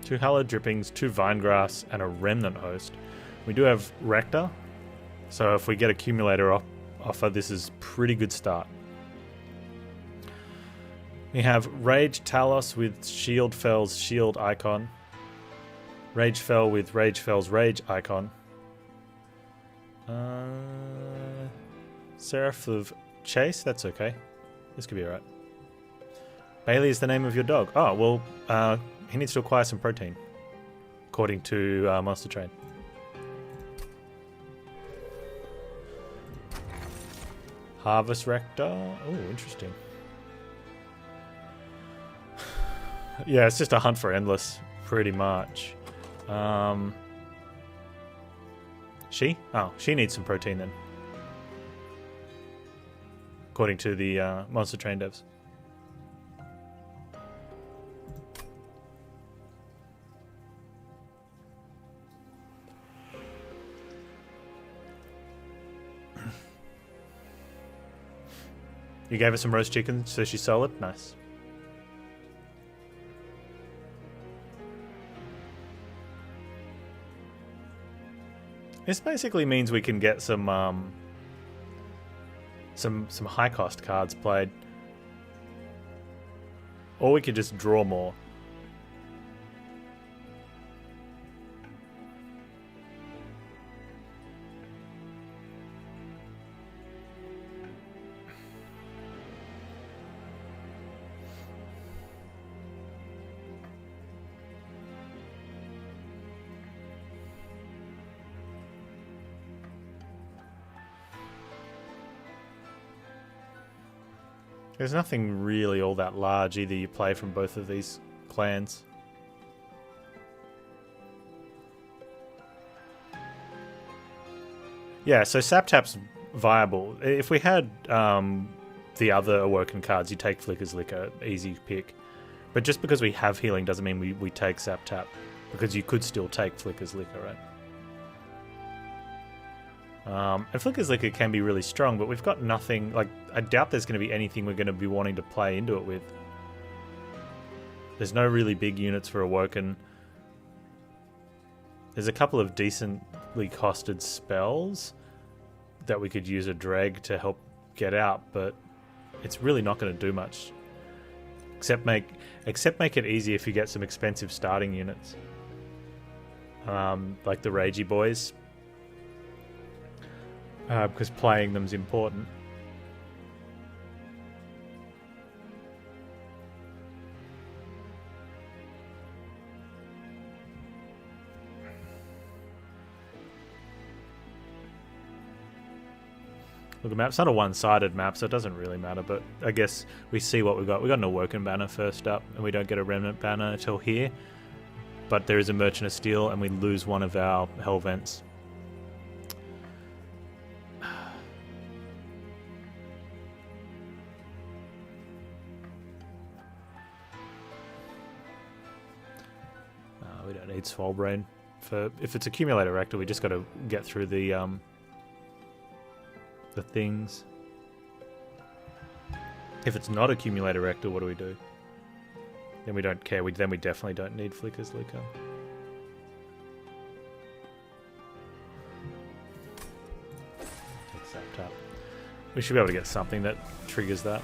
2 hallowed drippings, 2 vinegrass, and a remnant host. We do have Rector, so if we get accumulator offer, this is pretty good start. We have Rage Talos with Shield Fell's Shield icon. Rage Fell with Rage Fell's Rage icon. Seraph of Chase, that's okay. This could be alright. Bailey is the name of your dog. Oh, well, he needs to acquire some protein, according to Monster Train. Harvest Rector. Oh, interesting. Yeah, it's just a hunt for endless, pretty much. She? Oh, she needs some protein then, according to the Monster Train devs. You gave her some roast chicken, so she's solid? Nice. This basically means we can get some high cost cards played. Or we could just draw more. There's nothing really all that large either you play from both of these clans. Yeah, so Saptap's viable. If we had the other Awoken cards, you take Flicker's Liquor, easy pick. But just because we have healing doesn't mean we take Saptap, because you could still take Flicker's Liquor, right? And Flicker's Liquor can be really strong, but we've got nothing, like, I doubt there's going to be anything we're going to be wanting to play into it with. There's no really big units for Awoken. There's a couple of decently costed spells that we could use a dreg to help get out, but it's really not going to do much. Except make it easy if you get some expensive starting units. Like the Ragey Boys. Because playing them's important. Look, the map's not a one-sided map, so it doesn't really matter, but I guess we see what we got. We got an Awoken banner first up, and we don't get a Remnant banner until here. But there is a Merchant of Steel, and we lose one of our Hell Vents. We don't need Swolbrain. If it's Accumulator Rector, we just got to get through the things. If it's not Accumulator Rector, what do we do? Then we don't care. Then we definitely don't need Flicker's Liquor. Take Saptap. We should be able to get something that triggers that.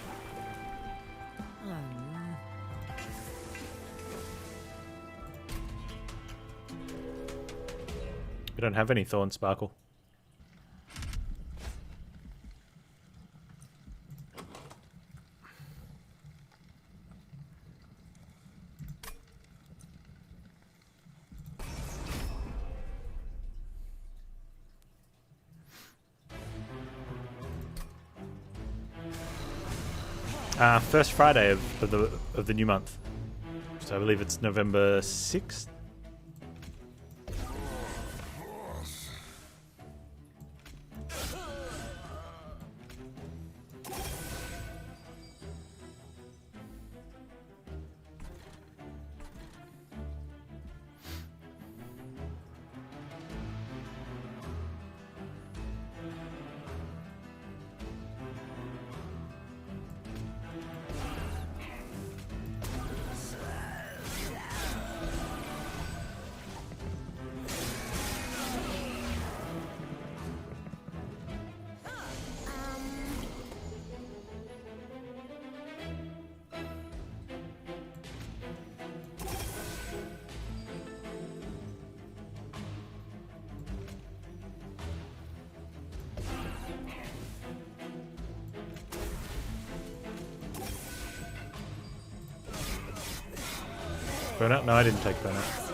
We don't have any Thorn Sparkle. First Friday of the new month. So I believe it's November 6th. Burnout? No, I didn't take burnout.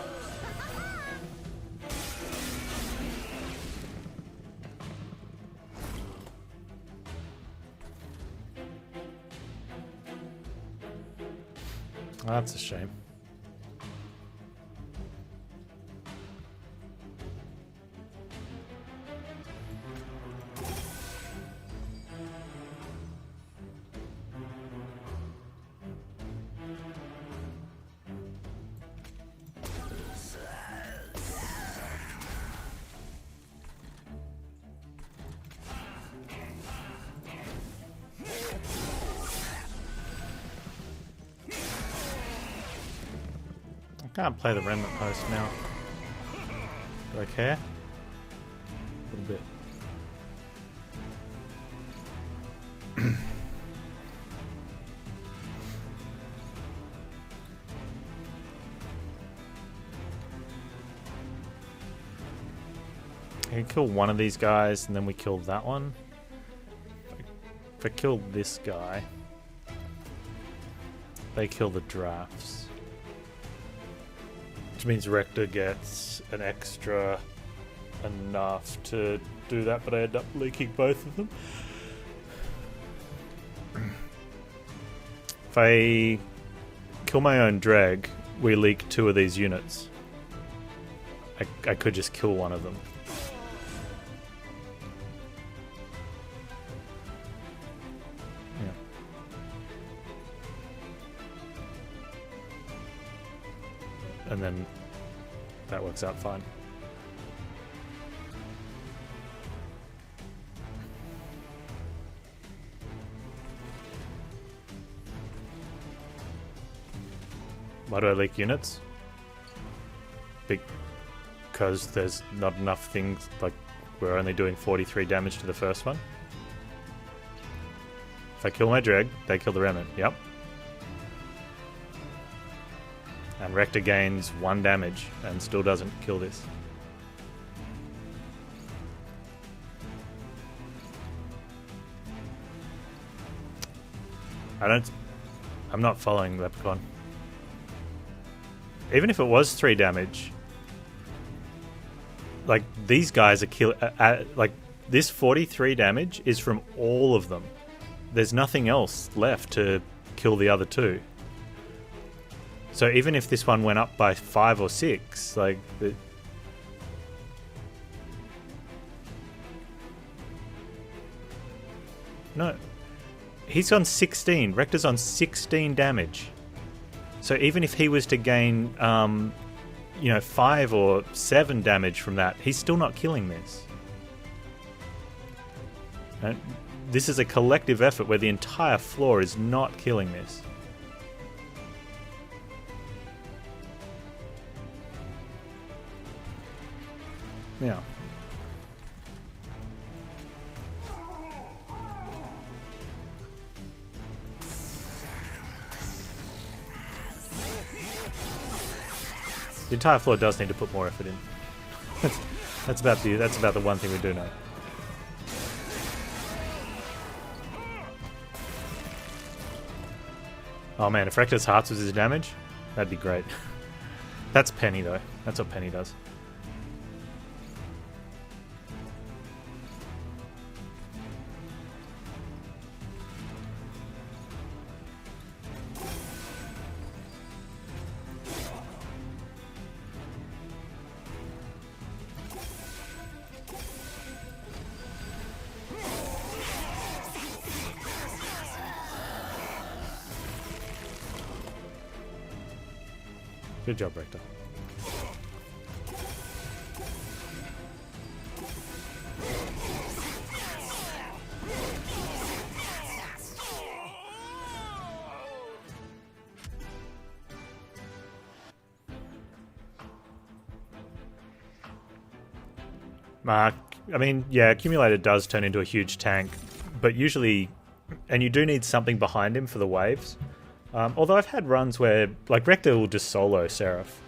Oh, that's a shame. I can't play the Remnant post now. Do I care? A little bit. I can kill one of these guys and then we kill that one. If I kill this guy, they kill the drafts. Which means Rector gets an extra enough to do that, but I end up leaking both of them. If I kill my own drag, we leak 2 of these units. I could just kill one of them. And then that works out fine. Why do I leak units? Because there's not enough things, like we're only doing 43 damage to the first one. If I kill my dreg, they kill the remnant. Yep. And Rector gains 1 damage and still doesn't kill this. I'm not following Leprechaun. Even if it was 3 damage, like these guys are like this 43 damage is from all of them. There's nothing else left to kill the other 2. So even if this one went up by 5 or 6, like... No. He's on 16. Rector's on 16 damage. So even if he was to gain, 5 or 7 damage from that, he's still not killing this. And this is a collective effort where the entire floor is not killing this. Yeah. The entire floor does need to put more effort in. that's about the one thing we do know. Oh man, if Rector's Hearts was his damage, that'd be great. That's Penny though. That's what Penny does. Good job, Rector. I mean, yeah, Accumulator does turn into a huge tank, but usually, and you do need something behind him for the waves. Although I've had runs where, like, Rector will just solo Seraph.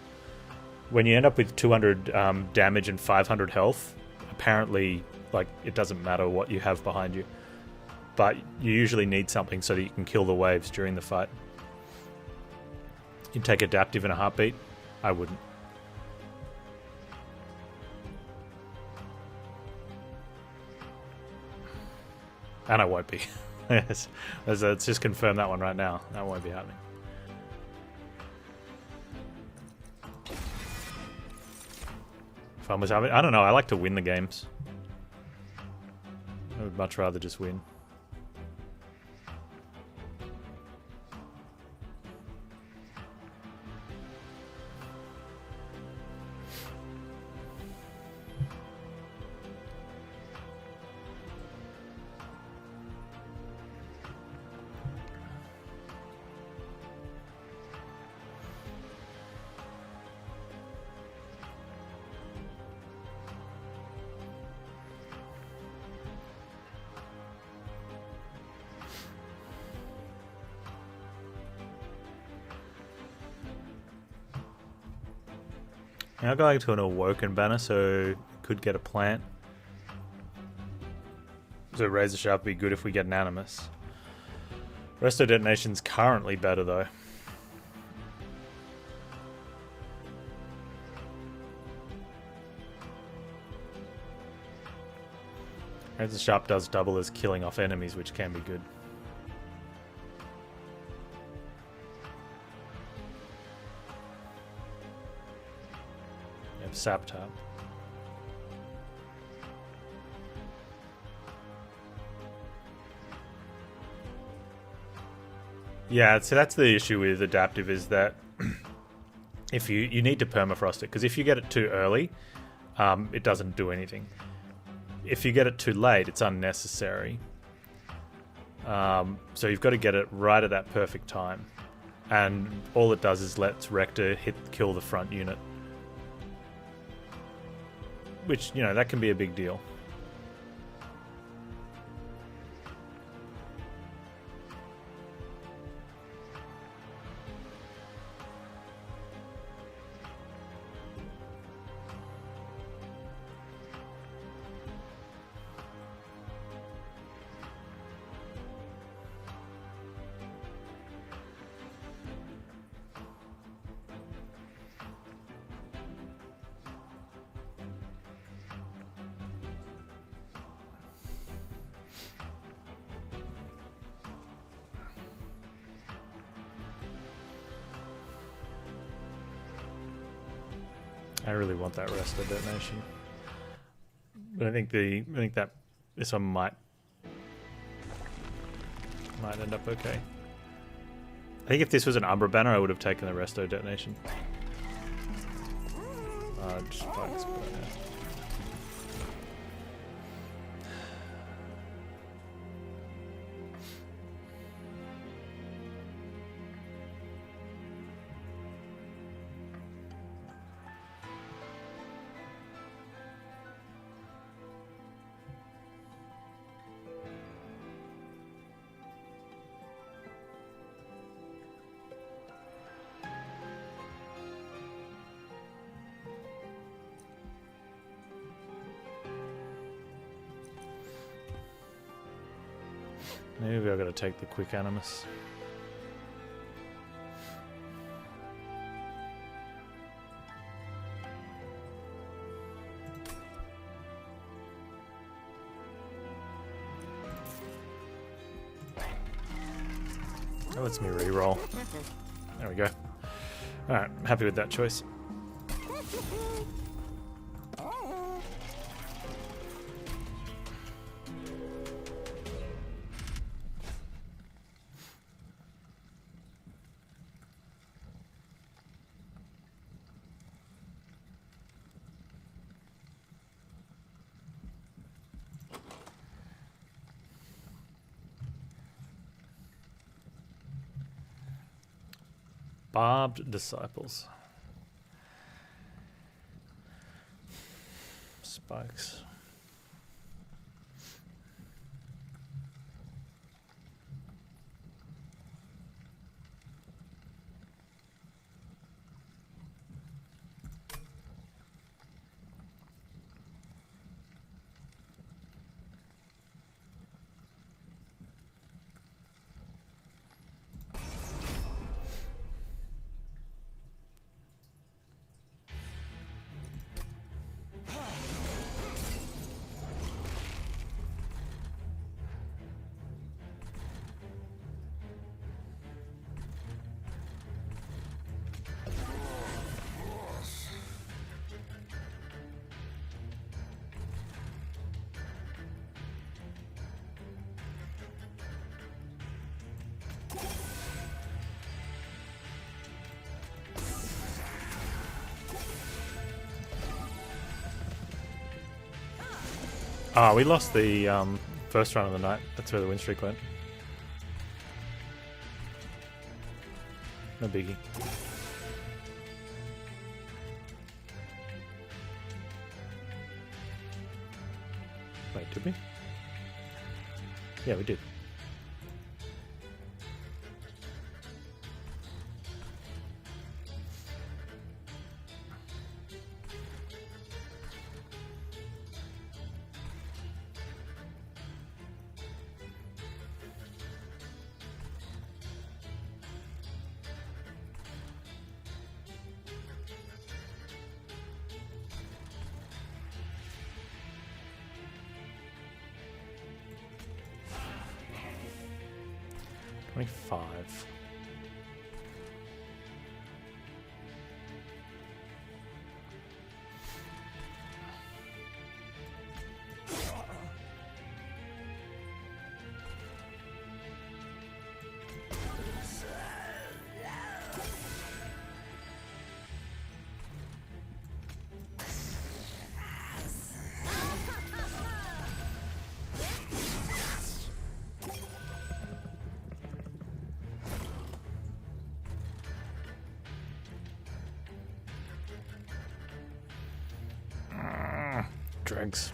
When you end up with 200 damage and 500 health, apparently, like, it doesn't matter what you have behind you. But you usually need something so that you can kill the waves during the fight. You'd take adaptive in a heartbeat? I wouldn't. And I won't be. Yes. Let's just confirm that one right now. That won't be happening. Fun was having. I don't know. I like to win the games. I would much rather just win. I'll go to an Awoken banner, so could get a plant. So Razor Sharp would be good if we get an Animus. Resto Detonation's currently better though. Razor Sharp does double as killing off enemies, which can be good. Sap tap. Yeah, so that's the issue with adaptive, is that if you need to permafrost it, because if you get it too early, it doesn't do anything. If you get it too late, it's unnecessary. So you've got to get it right at that perfect time, and all it does is lets Rector kill the front unit. Which, you know, that can be a big deal. I really want that Resto Detonation, but I think that this one might end up okay. I think if this was an Umbra banner, I would have taken the Resto Detonation. Spikes, but, yeah. Maybe I've got to take the quick Animus. That lets me re-roll. There we go. Alright, happy with that choice. Barbed Disciples. Spikes. Oh, we lost the first run of the night. That's where the win streak went. No biggie. Wait, did we? Yeah, we did. Five. Dregs.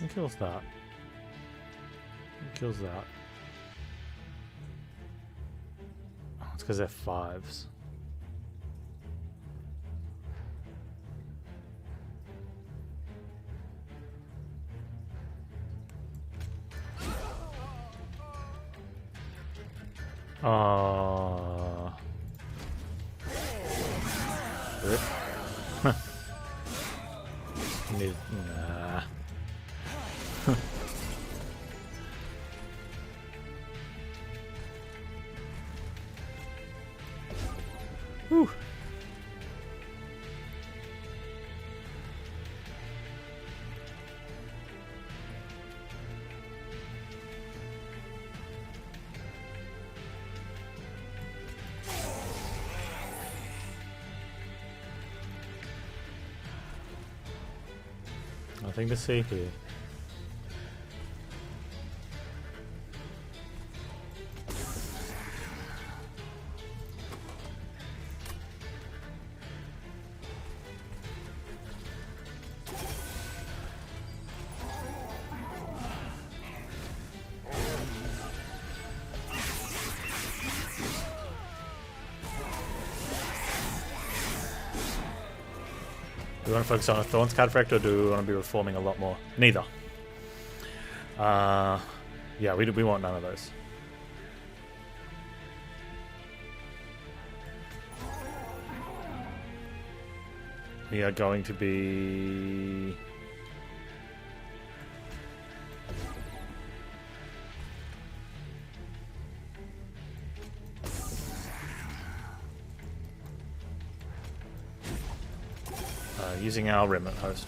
Who kills that? Who kills that? Oh, it's because they're fives. Rip. Nah. Whew. Nothing to see here. Do we want to focus on a Thorns card effect, or do we want to be reforming a lot more? Neither. Yeah, we want none of those. We are going to be... using our Remnant host.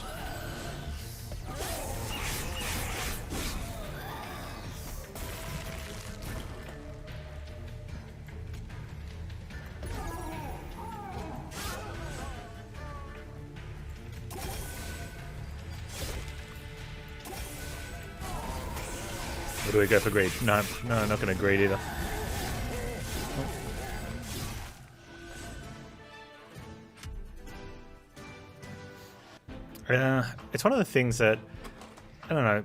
Or do we go for greed? No, no, not going to greed either. It's one of the things that, I don't know,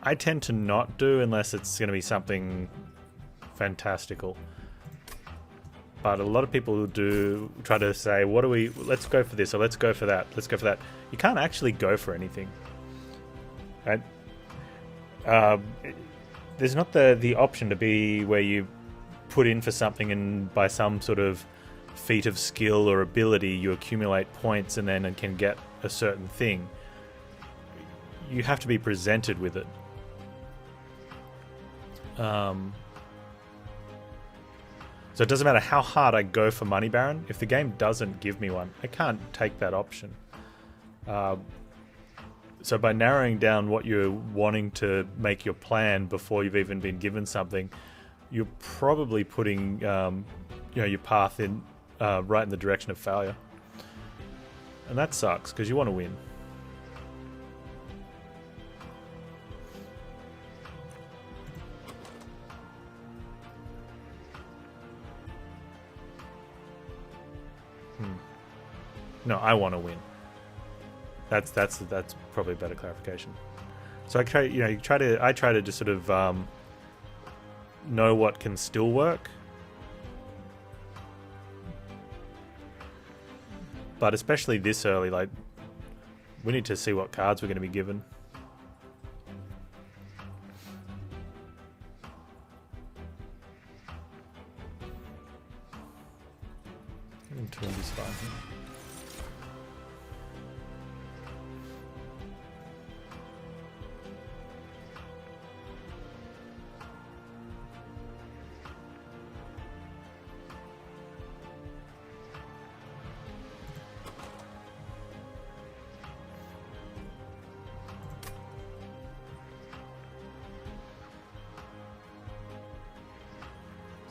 I tend to not do unless it's going to be something fantastical. But a lot of people do try to say, what do we, let's go for this, or let's go for that, let's go for that. You can't actually go for anything. Right? There's not the option to be where you put in for something and by some sort of feat of skill or ability you accumulate points and then can get a certain thing. You have to be presented with it. So it doesn't matter how hard I go for Money Baron, if the game doesn't give me one, I can't take that option. So by narrowing down what you're wanting to make your plan before you've even been given something, you're probably putting your path in right in the direction of failure. And that sucks, because you want to win. No, I want to win. That's probably a better clarification. So I try to just sort of know what can still work, but especially this early, like we need to see what cards we're going to be given.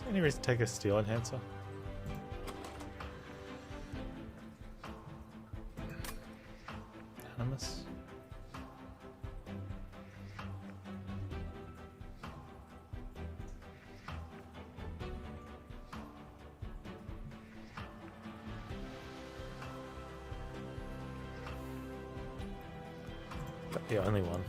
Any reason to take a steel enhancer? Animus? But the only one.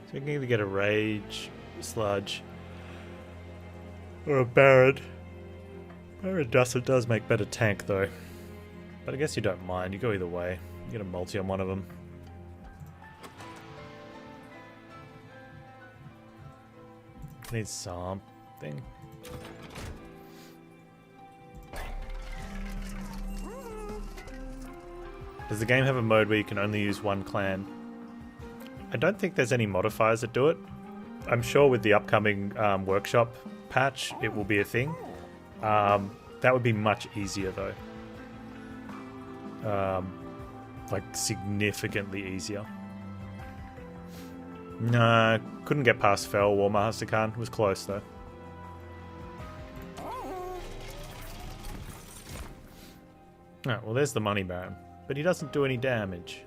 So we can either get a Rage, Sludge, or a Baron. Baron does make better tank though. But I guess you don't mind, you go either way. You get a multi on one of them. I need something. Does the game have a mode where you can only use one clan? I don't think there's any modifiers that do it. I'm sure with the upcoming workshop patch, it will be a thing. That would be much easier though. Like significantly easier. No, couldn't get past Fel War Master Khan. Was close though. Oh, well there's the Money Baron. But he doesn't do any damage.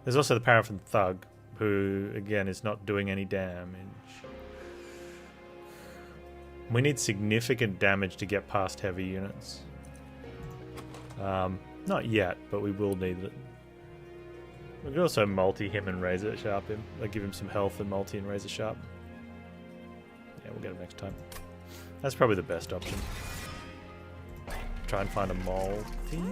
There's also the Paraffin Thug, who again is not doing any damage. We need significant damage to get past heavy units. Not yet, but we will need it. We could also multi him and Razor Sharp him. Like give him some health and multi and Razor Sharp. Yeah, we'll get him next time. That's probably the best option. Try and find a multi.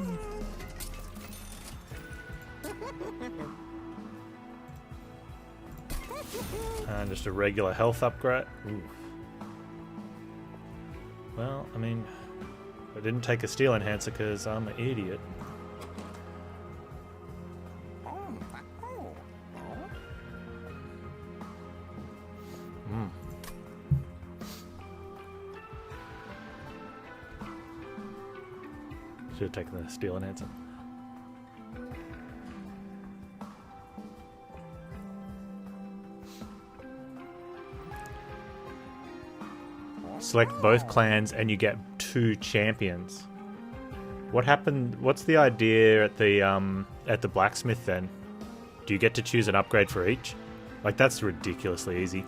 And just a regular health upgrade. Ooh. Well, I mean, I didn't take a steel enhancer because I'm an idiot. Should have taken the steel enhancer. Select both clans and you get 2 champions. What happened? What's the idea at the blacksmith then? Do you get to choose an upgrade for each? Like, that's ridiculously easy.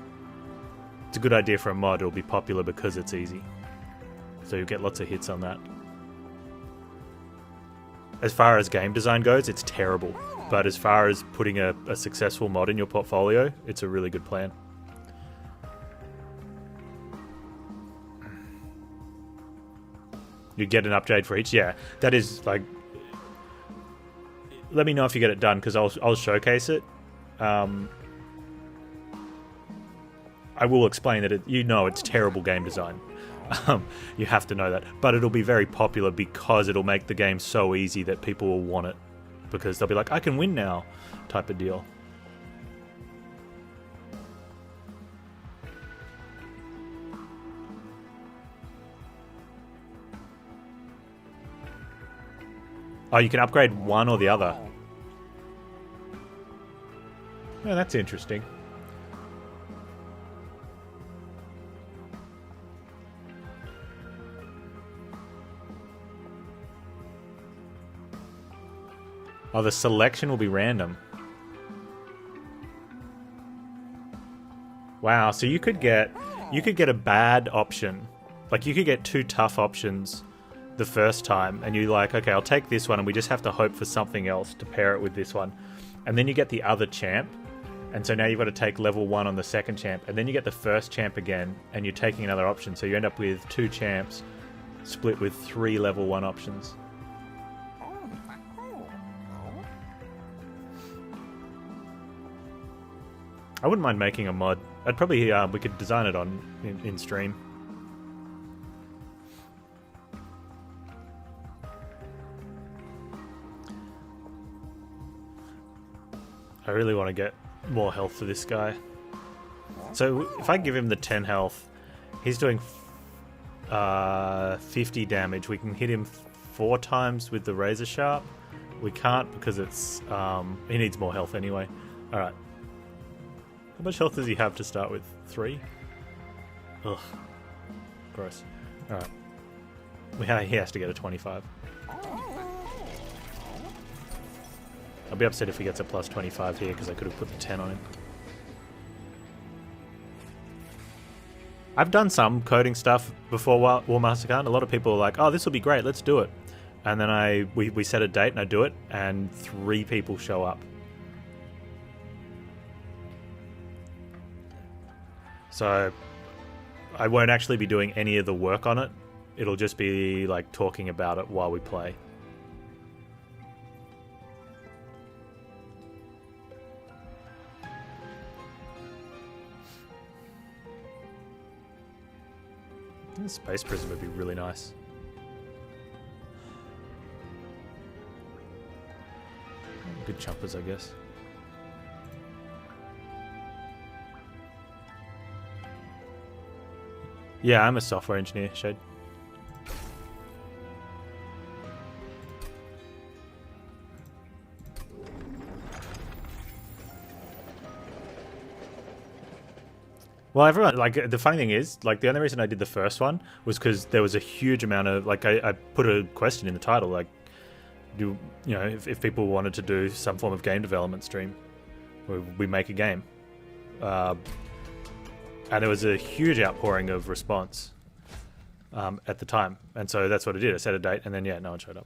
It's a good idea for a mod. It'll be popular because it's easy. So you'll get lots of hits on that. As far as game design goes, it's terrible. But as far as putting a successful mod in your portfolio, it's a really good plan. You get an upgrade for each. Yeah, that is like. Let me know if you get it done because I'll showcase it. I will explain that it's terrible game design. You have to know that, but it'll be very popular because it'll make the game so easy that people will want it because they'll be like, I can win now, type of deal. Oh, you can upgrade one or the other. Yeah, that's interesting. Oh, the selection will be random. Wow, so you could get a bad option. Like, you could get 2 tough options the first time, and you're like, okay, I'll take this one, and we just have to hope for something else to pair it with this one. And then you get the other champ, and so now you've got to take level 1 on the second champ, and then you get the first champ again, and you're taking another option, so you end up with 2 champs split with 3 level 1 options. I wouldn't mind making a mod. I'd probably we could design it in stream. I really want to get more health for this guy. So if I give him the 10 health, he's doing 50 damage. We can hit him 4 times with the razor sharp. We can't because it's he needs more health anyway. All right. How much health does he have to start with? 3? Ugh. Gross. Alright. He has to get a 25. I'll be upset if he gets a plus 25 here because I could have put the 10 on him. I've done some coding stuff before War Mastercard. A lot of people are like, oh, this will be great, let's do it. And then we set a date and I do it and 3 people show up. So I won't actually be doing any of the work on it. It'll just be like talking about it while we play. The space prism would be really nice. Good choppers, I guess. Yeah, I'm a software engineer, Shade. Well, everyone, like, the funny thing is, like, the only reason I did the first one was because there was a huge amount of, like, I put a question in the title, like, if people wanted to do some form of game development stream where we make a game. And there was a huge outpouring of response at the time. And so that's what I did. I set a date, and then, yeah, no one showed up.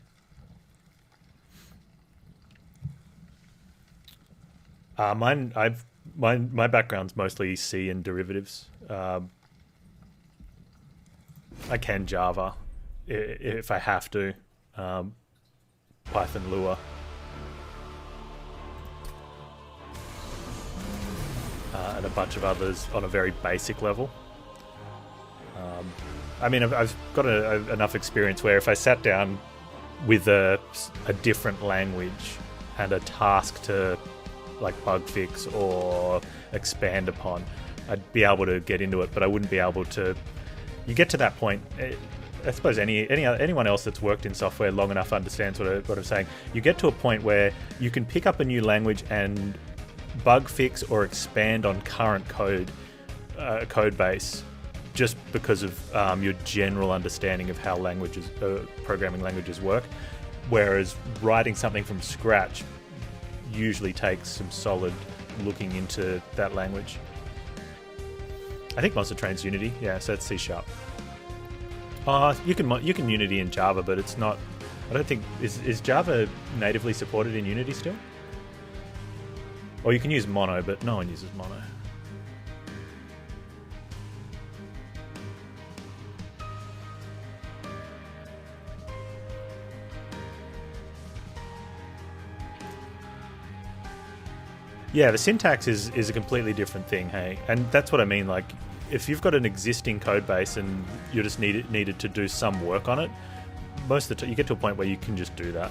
My background's mostly C and derivatives. I can Java if I have to. Python, Lua. And a bunch of others on a very basic level. I mean, I've got enough experience where if I sat down with a different language and a task to like bug fix or expand upon, I'd be able to get into it, but I wouldn't be able to. You get to that point. I suppose anyone else that's worked in software long enough understands what I'm saying. You get to a point where you can pick up a new language and bug fix or expand on current code base just because of your general understanding of how languages, programming languages work. Whereas writing something from scratch usually takes some solid looking into that language. I think most of trains Unity, yeah, so it's C#. You can Unity in Java, but it's not. I don't think is Java natively supported in Unity still? Or you can use Mono, but no one uses Mono. Yeah, the syntax is a completely different thing, hey? And that's what I mean, like, if you've got an existing code base and you just needed to do some work on it, most of the time you get to a point where you can just do that.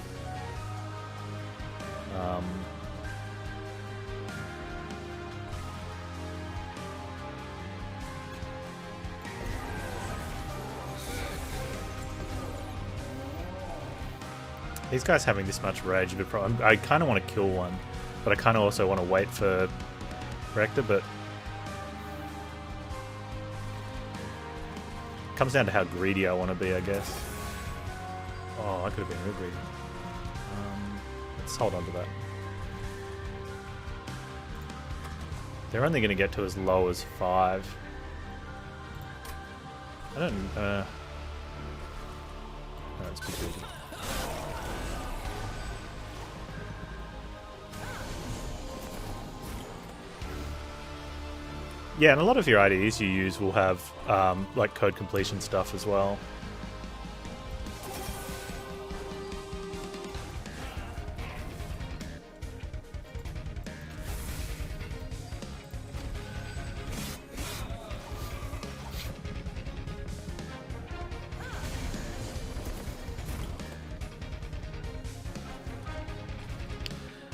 These guys having this much rage, but I kind of want to kill one. But I kind of also want to wait for Rector, but it comes down to how greedy I want to be, I guess. Oh, I could have been real greedy. Let's hold on to that. They're only going to get to as low as 5. I don't... no, it's too greedy. Yeah, and a lot of your IDEs you use will have like code completion stuff as well.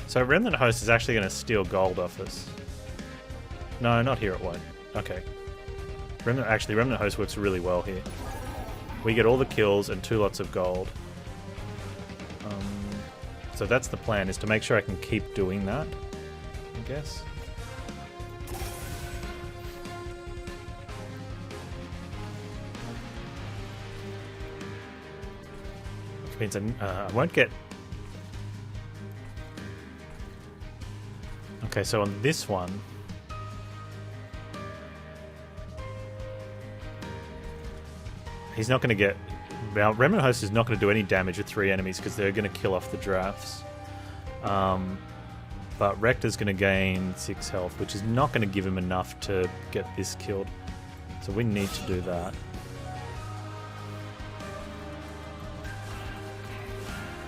So Remnant Host is actually going to steal gold off us. No, not here it won't. Okay. Remnant Host works really well here. We get all the kills and 2 lots of gold. So that's the plan, is to make sure I can keep doing that, I guess. Which means I won't get... Okay, so on this one... He's not going to get... Now, Remnant Host is not going to do any damage with 3 enemies because they're going to kill off the drafts. But Rector's going to gain 6 health, which is not going to give him enough to get this killed. So we need to do that.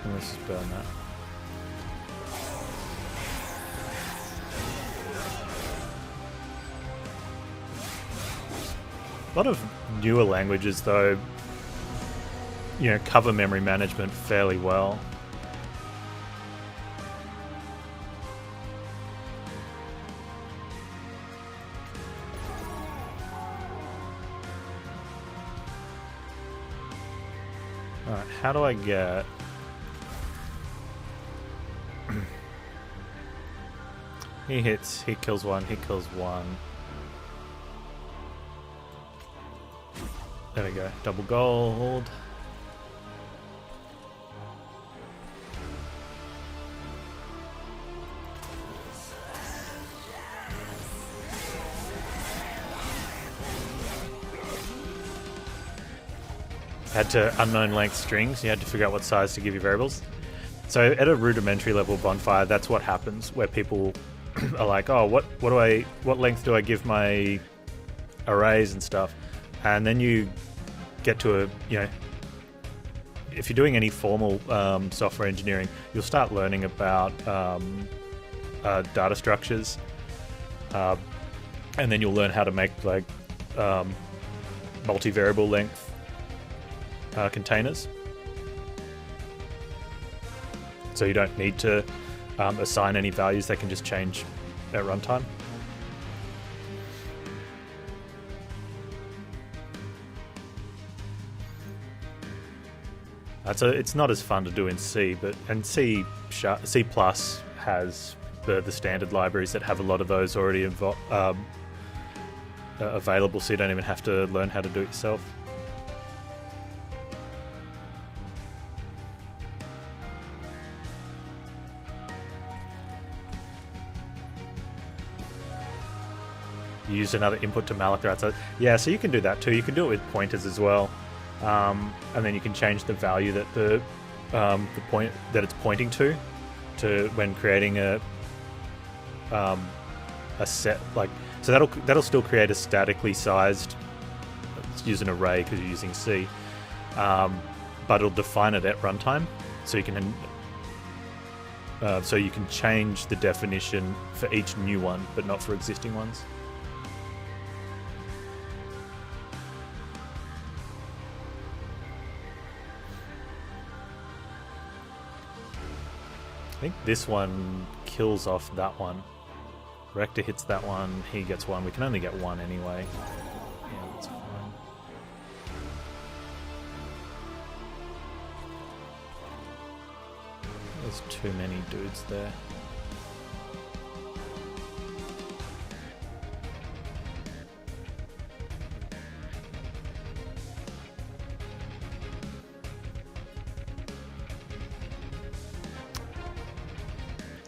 And let's just burn that. A lot of newer languages, though, you know, cover memory management fairly well. Alright, how do I get... He hits, he kills one, he kills one. There we go, double gold. Had to unknown length strings, you had to figure out what size to give you variables. So at a rudimentary level bonfire, that's what happens, where people are like, oh, what length do I give my arrays and stuff? And then you get to a, you know, if you're doing any formal software engineering, you'll start learning about data structures, and then you'll learn how to make like multivariable length containers. So you don't need to assign any values, they can just change at runtime. So it's not as fun to do in C, and C+ has the standard libraries that have a lot of those already available, so you don't even have to learn how to do it yourself. You use another input to malloc the right side. Yeah, so you can do that too. You can do it with pointers as well, and then you can change the value that the point that it's pointing to when creating a set, like, so that'll still create a statically sized, let's use an array because you're using C, but it'll define it at runtime, so you can change the definition for each new one, but not for existing ones. I think this one kills off that one. Rector hits that one, he gets one. We can only get one anyway. Yeah, that's fine. There's too many dudes there.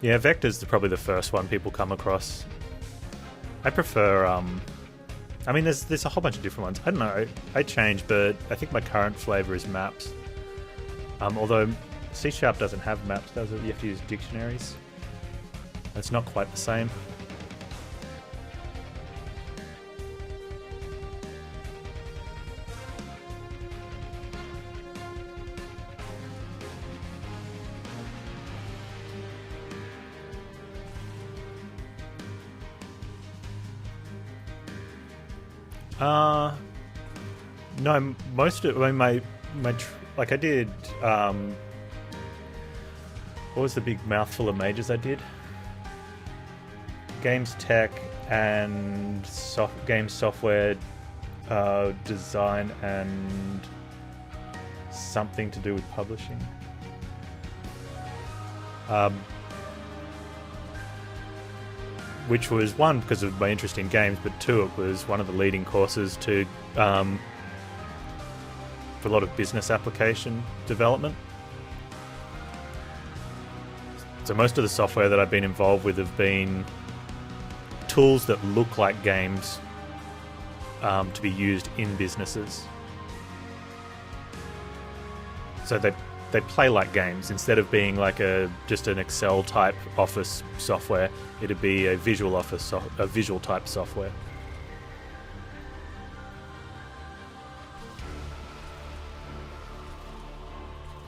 Yeah, Vector's probably the first one people come across. I prefer, I mean, there's a whole bunch of different ones. I don't know, I change, but I think my current flavor is maps. Although C# doesn't have maps, does it? You have to use dictionaries. It's not quite the same. No, most of, I mean, like I did, what was the big mouthful of majors I did? Games tech and game software design and something to do with publishing. Which was, one, because of my interest in games, but two, it was one of the leading courses to for a lot of business application development. So most of the software that I've been involved with have been tools that look like games to be used in businesses. So they play like games. Instead of being like just an Excel type office software, it'd be a visual type software.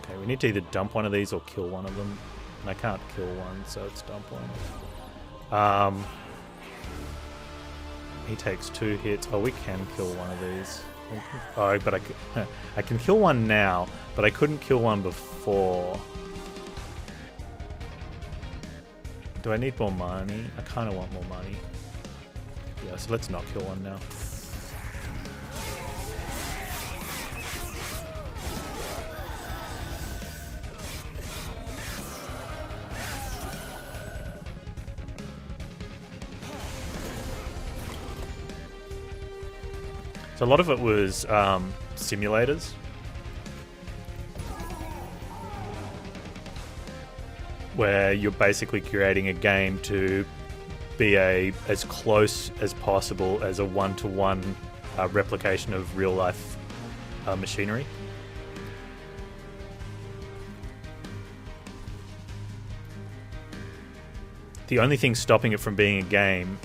Okay, we need to either dump one of these or kill one of them. And I can't kill one, so it's dump one. He takes 2 hits. Oh, we can kill one of these. Oh, but I can kill one now, but I couldn't kill one before. Do I need more money? I kind of want more money. Yeah, so let's not kill one now. So a lot of it was simulators. Where you're basically creating a game to be as close as possible as a one-to-one replication of real-life machinery. The only thing stopping it from being a game,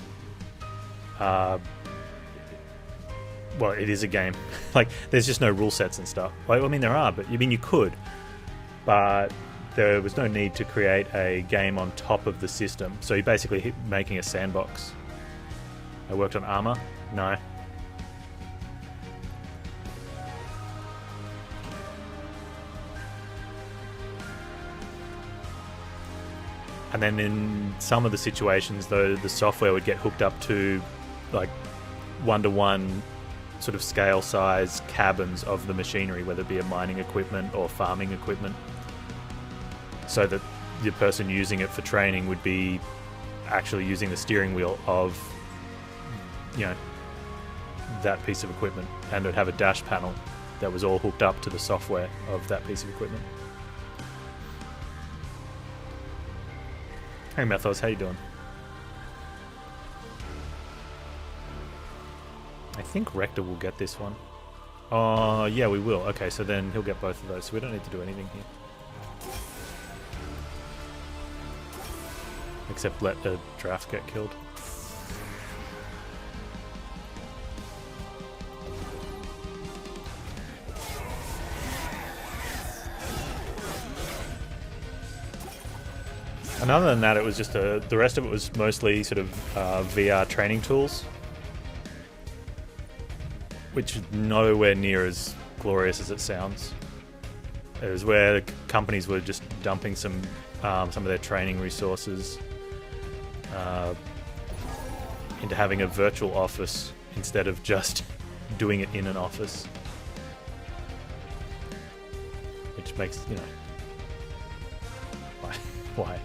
well, it is a game. Like, there's just no rule sets and stuff. Like, I mean, there are, but you could. But there was no need to create a game on top of the system. So you're basically making a sandbox. I worked on armor? No. And then in some of the situations, though, the software would get hooked up to like one-to-one sort of scale size cabins of the machinery, whether it be a mining equipment or farming equipment, so that the person using it for training would be actually using the steering wheel of, that piece of equipment, and it would have a dash panel that was all hooked up to the software of that piece of equipment. Hey Methos, how you doing? I think Rector will get this one. Oh, yeah, we will. Okay, so then he'll get both of those, so we don't need to do anything here. Except let the draft get killed. And other than that, it was just the rest of it was mostly sort of VR training tools, which is nowhere near as glorious as it sounds. It was where the companies were just dumping some of their training resources into having a virtual office instead of just doing it in an office, which makes, you know, why?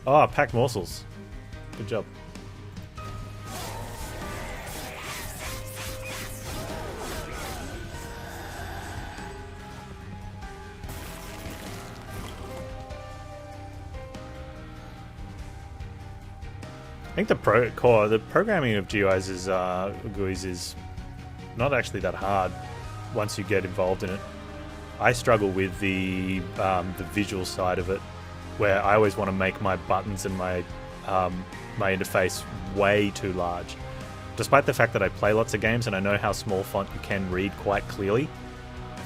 Oh, packed morsels. Good job. I think the programming of GUIs is not actually that hard once you get involved in it. I struggle with the visual side of it, where I always want to make my buttons and my interface way too large. Despite the fact that I play lots of games and I know how small font you can read quite clearly,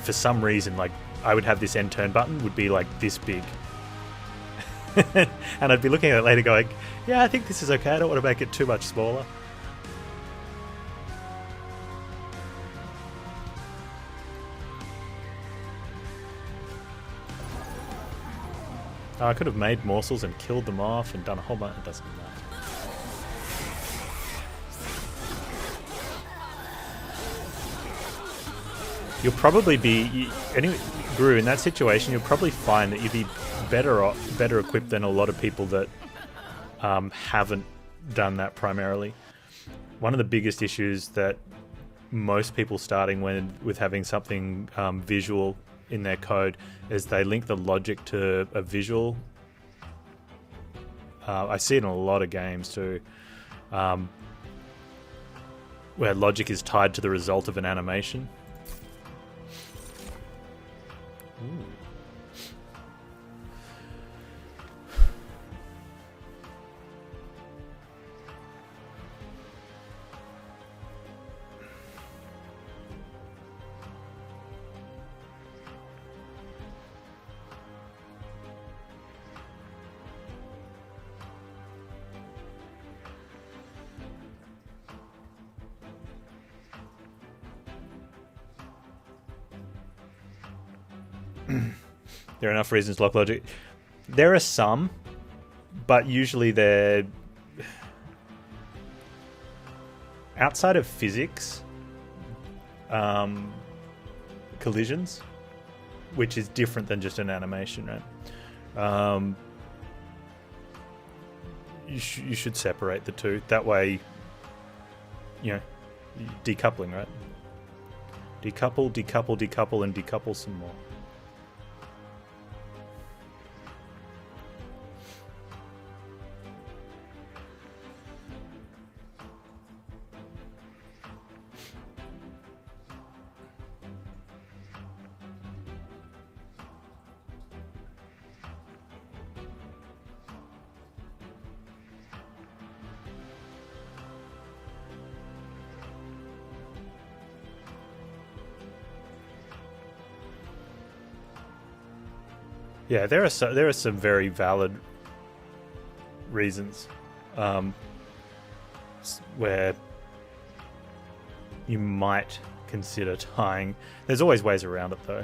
for some reason, like, I would have this end turn button would be like this big. And I'd be looking at it later going, yeah, I think this is okay, I don't want to make it too much smaller. I could have made morsels and killed them off and done a whole bunch. It doesn't matter. You'll probably be anyway, Guru. In that situation, you'll probably find that you'd be better equipped than a lot of people that haven't done that primarily. One of the biggest issues that most people starting with having something visual in their code is they link the logic to a visual. I see it in a lot of games too, where logic is tied to the result of an animation. Ooh. There are enough reasons to lock logic. There are some, but usually they're outside of physics, collisions, which is different than just an animation, right? You should separate the two. That way, you know, decoupling, right? Decouple, decouple, decouple, and decouple some more. Yeah, there are some very valid reasons where you might consider tying. There's always ways around it, though.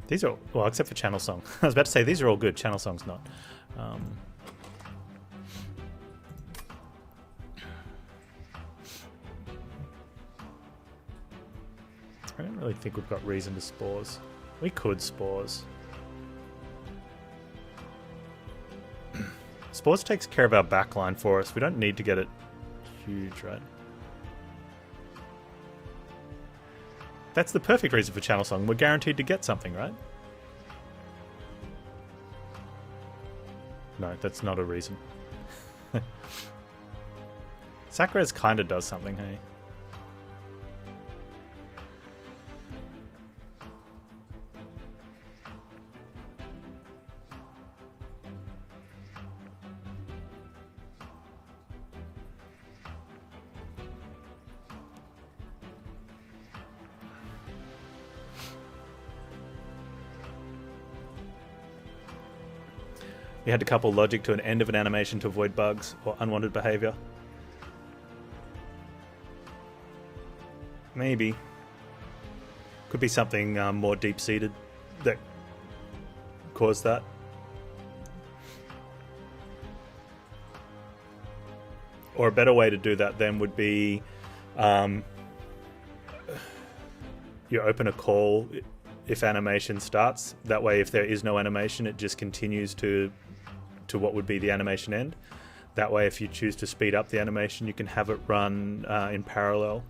These are, well, except for channel song. I was about to say these are all good. Channel song's not. I don't really think we've got reason to spores. We could spores. Spores takes care of our backline for us. We don't need to get it huge, right? That's the perfect reason for Channel Song. We're guaranteed to get something, right? No, that's not a reason. Sakurez kind of does something, hey? We had to couple logic to an end of an animation to avoid bugs or unwanted behavior. Maybe. Could be something more deep-seated that caused that. Or a better way to do that then would be you open a call if animation starts. That way if there is no animation, it just continues to what would be the animation end. That way if you choose to speed up the animation, you can have it run in parallel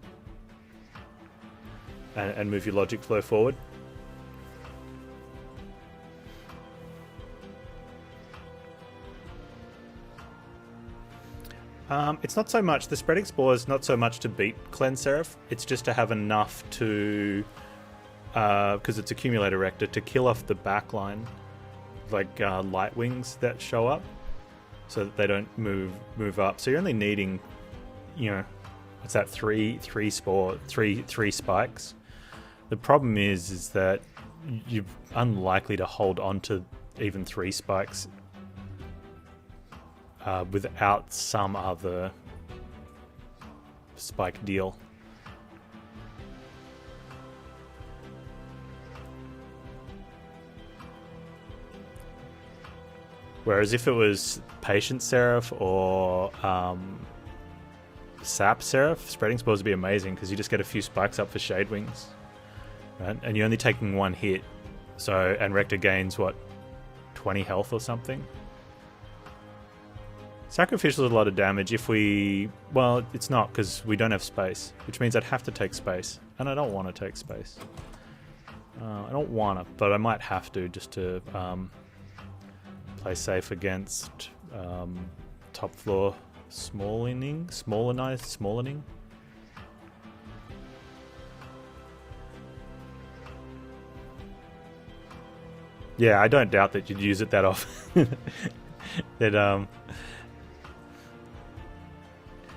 and move your logic flow forward. It's not so much, the spreading spore is not so much to beat Cleanse Seraph, it's just to have enough to, because it's accumulator rector, to kill off the backline, like light wings that show up, so that they don't move up. So you're only needing, you know, what's that, three spikes. The problem is that you're unlikely to hold on to even 3 spikes without some other spike deal. Whereas if it was Patient Seraph or Sap Seraph, Spreading Spores would be amazing because you just get a few spikes up for Shade Wings. Right? And you're only taking 1 hit. So, and Rector gains, what, 20 health or something? Sacrificial is a lot of damage if we... Well, it's not, because we don't have space. Which means I'd have to take space. And I don't want to take space. I don't want to, but I might have to just to play safe against top floor smallening. Yeah, I don't doubt that you'd use it that often. That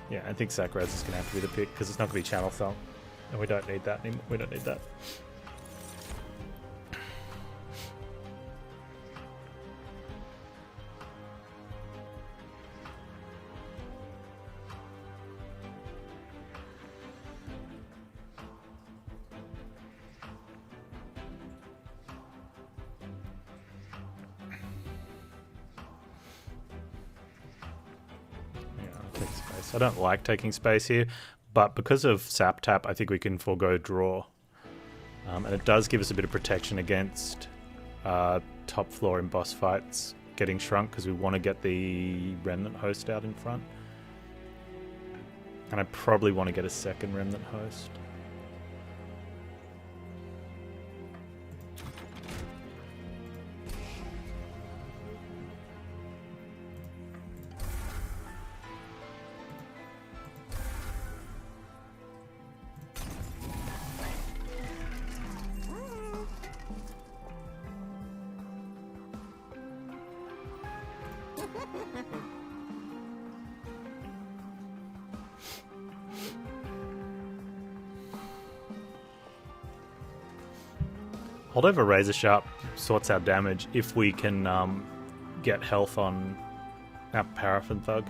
yeah, I think Sakuraz is going to have to be the pick because it's not going to be Channel Song, and we don't need that anymore. We don't need that. I don't like taking space here, but because of Sap Tap, I think we can forego draw. And it does give us a bit of protection against top floor in boss fights getting shrunk because we want to get the Remnant host out in front. And I probably want to get a second Remnant host. Holdover Razor Sharp sorts out damage if we can get health on our Paraffin Thug.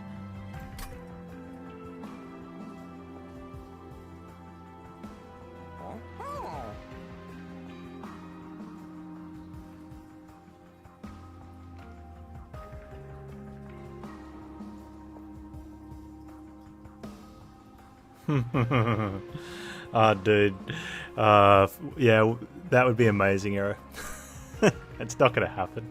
Oh, dude. Yeah, that would be amazing, Arrow. It's not going to happen.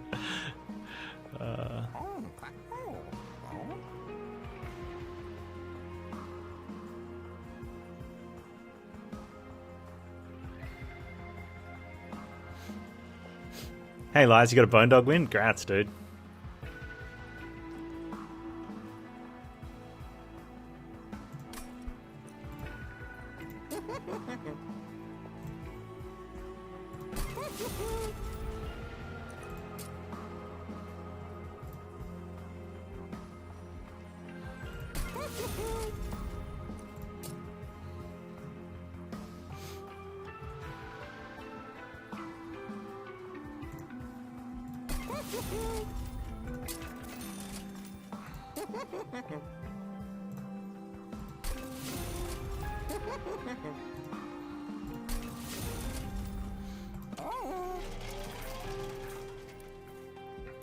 Hey, Lies, you got a Bone Dog win? Grats, dude.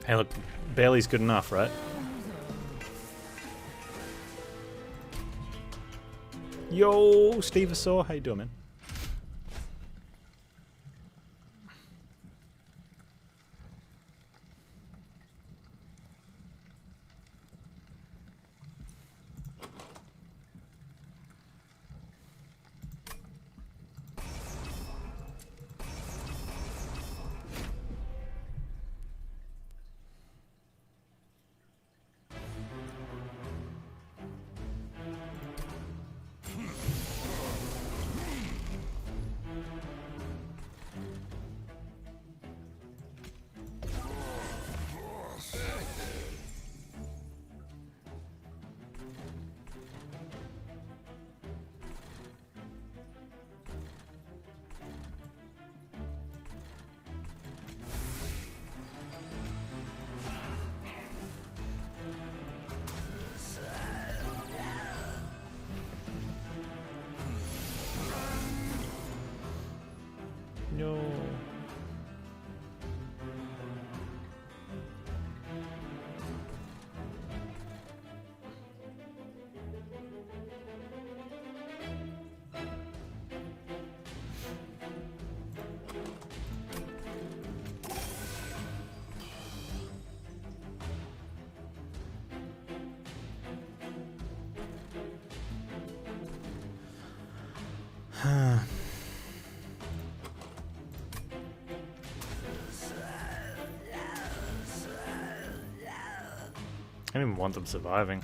Hey, look, Bailey's good enough, right? Yo, Stevesaur, how you doing, man? No. I don't even want them surviving.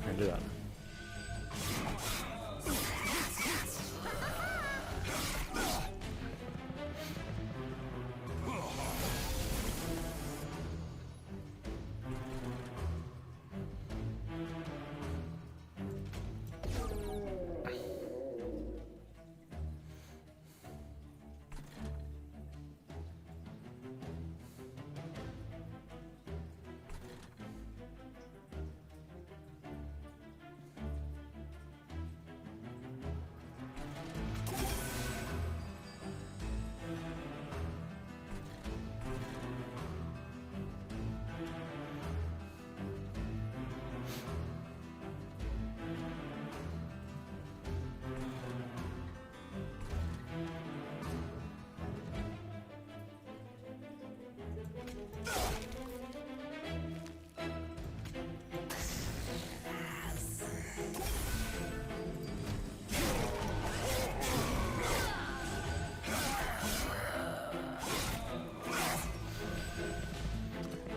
I can do that.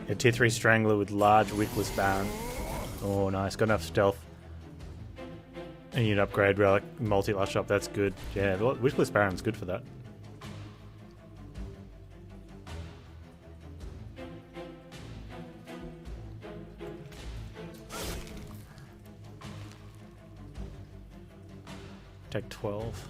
A tier 3 Strangler with large Wickless Baron. Oh, nice. Got enough stealth. And you can upgrade Relic multi-lush up. That's good. Yeah, Wickless Baron's good for that. Take 12.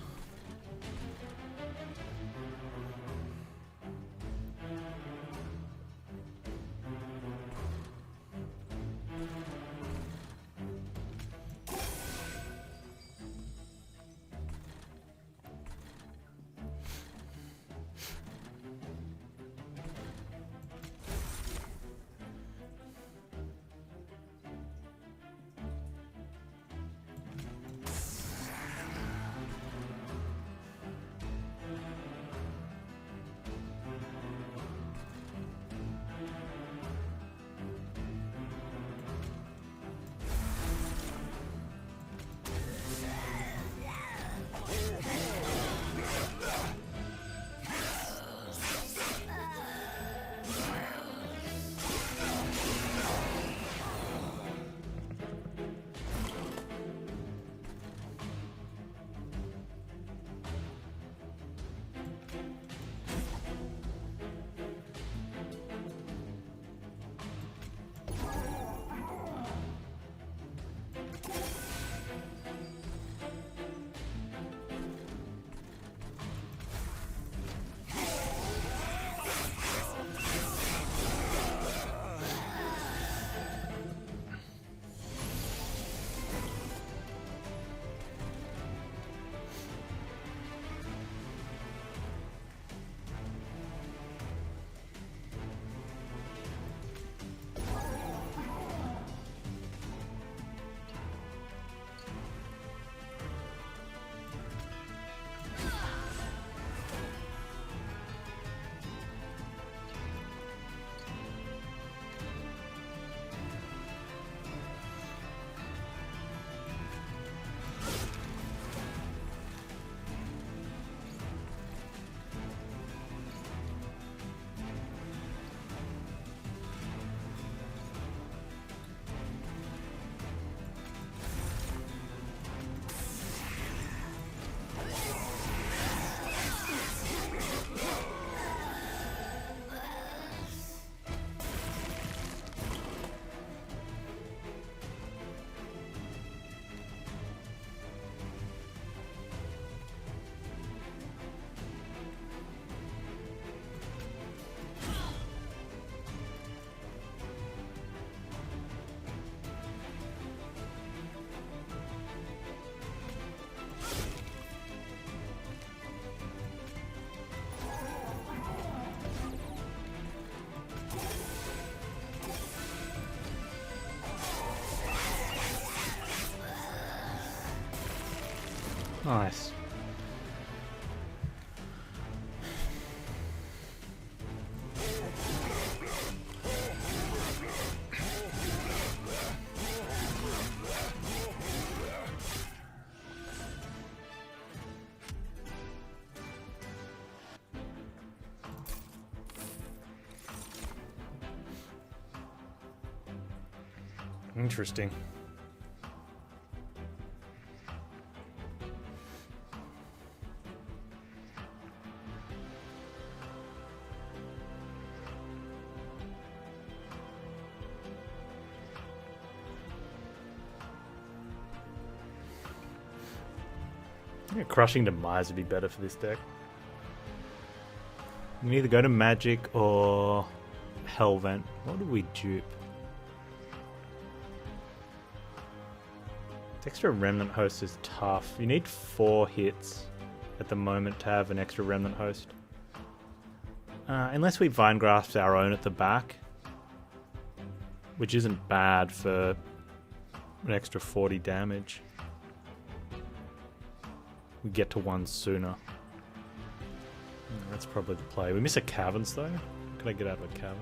Nice. Interesting. I think Crushing Demise would be better for this deck. You can either go to Magic or Hellvent. What do we dupe? Extra Remnant Host is tough. You need 4 hits at the moment to have an extra Remnant Host. Unless we Vine Grasp our own at the back, which isn't bad for an extra 40 damage. We get to 1 sooner. That's probably the play. We miss a Caverns though. Can I get out of a Cavern?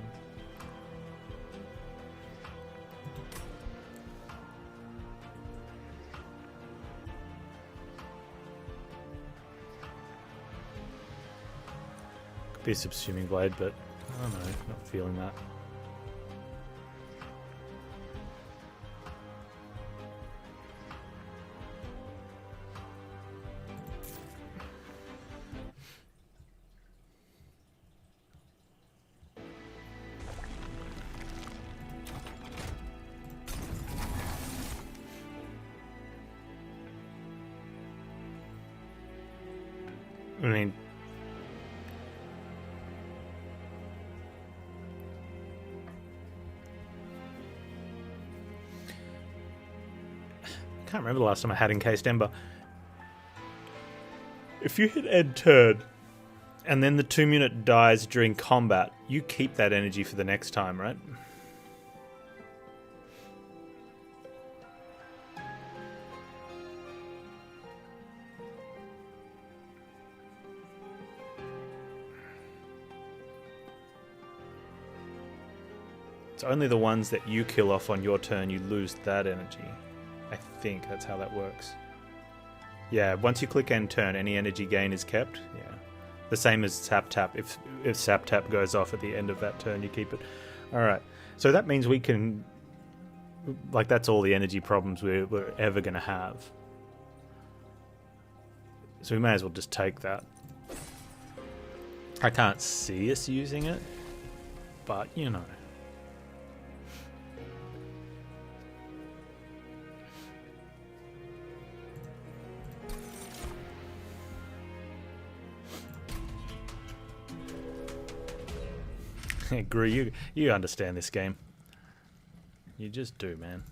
Could be a Subsuming Blade, but I don't know, not feeling that. I mean, I can't remember the last time I had Encased Ember. If you hit end turn and then the tomb unit dies during combat, you keep that energy for the next time, right? It's only the ones that you kill off on your turn, you lose that energy. I think that's how that works. Yeah, once you click end turn, any energy gain is kept. Yeah, the same as Sap Tap. If Sap Tap goes off at the end of that turn, you keep it. All right, so that means we can, like, that's all the energy problems we're ever going to have. So we may as well just take that. I can't see us using it, but you know. Gru, you understand this game. You just do, man.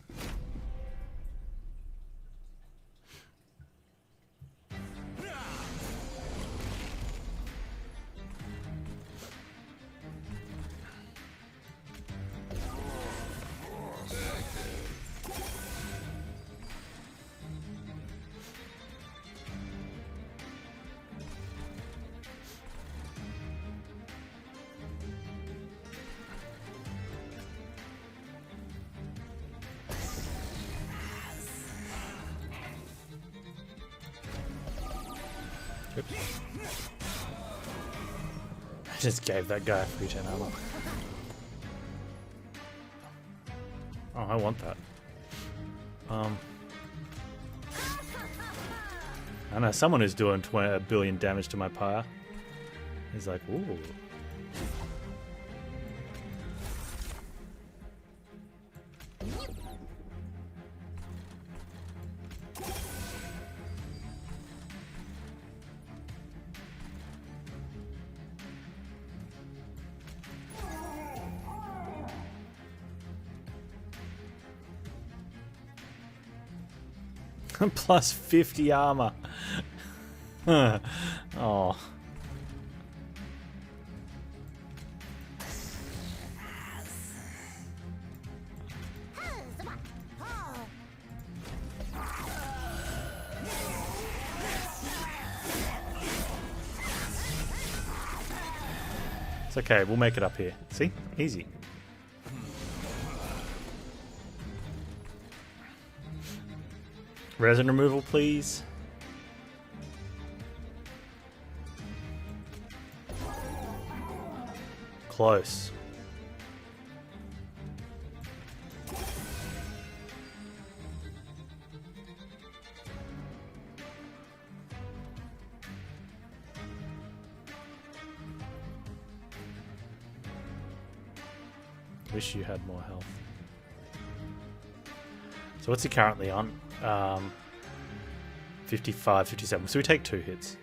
Oops. I just gave that guy free 10 ammo. Oh, I want that. I know someone who's doing 1 billion damage to my pyre. He's like, ooh. Plus 50 armor. Oh. It's okay, we'll make it up here. See? Easy. Resin removal, please. Close. Wish you had more health. So what's he currently on? 55, 57. So we take 2 hits.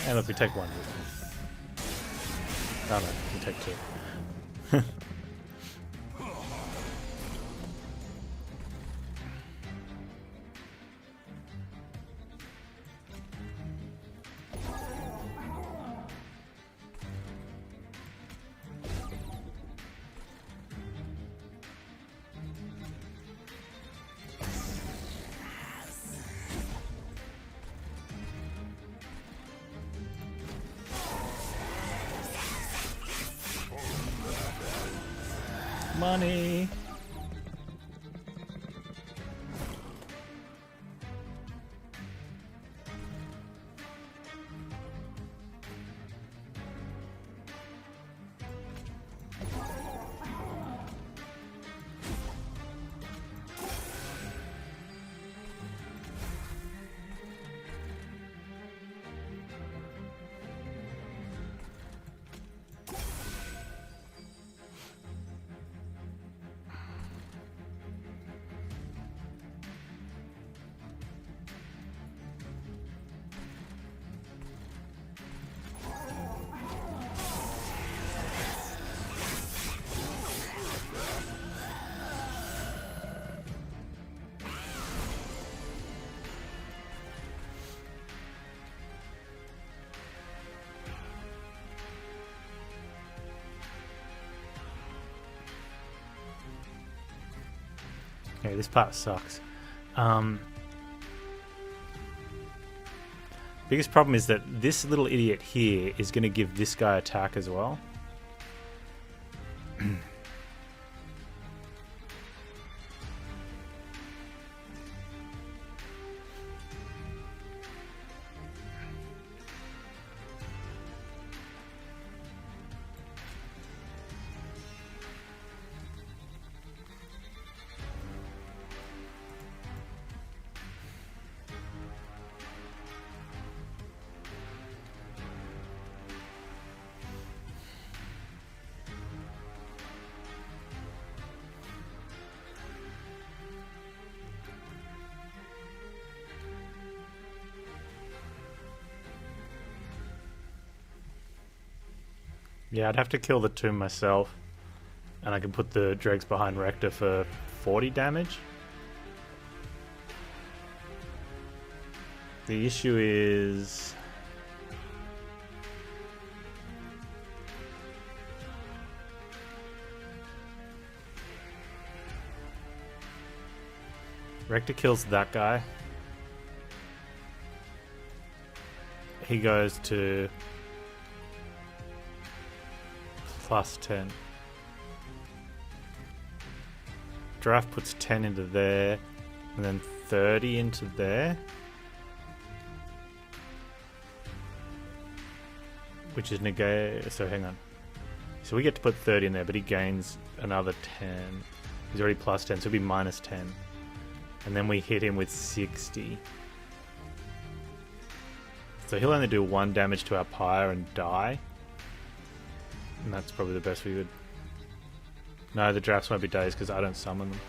And look, we take 1 hit. Oh no, we take 2. Money. Okay, this part sucks. Biggest problem is that this little idiot here is going to give this guy attack as well. Yeah, I'd have to kill the tomb myself, and I can put the dregs behind Rector for 40 damage. The issue is... Rector kills that guy. He goes to +10. Draft puts 10 into there, and then 30 into there, which is negate. So hang on. So we get to put 30 in there, but he gains another 10. He's already +10, so it'll be -10. And then we hit him with 60. So he'll only do 1 damage to our pyre and die. And that's probably the best we would... No, the drafts won't be dazed because I don't summon them.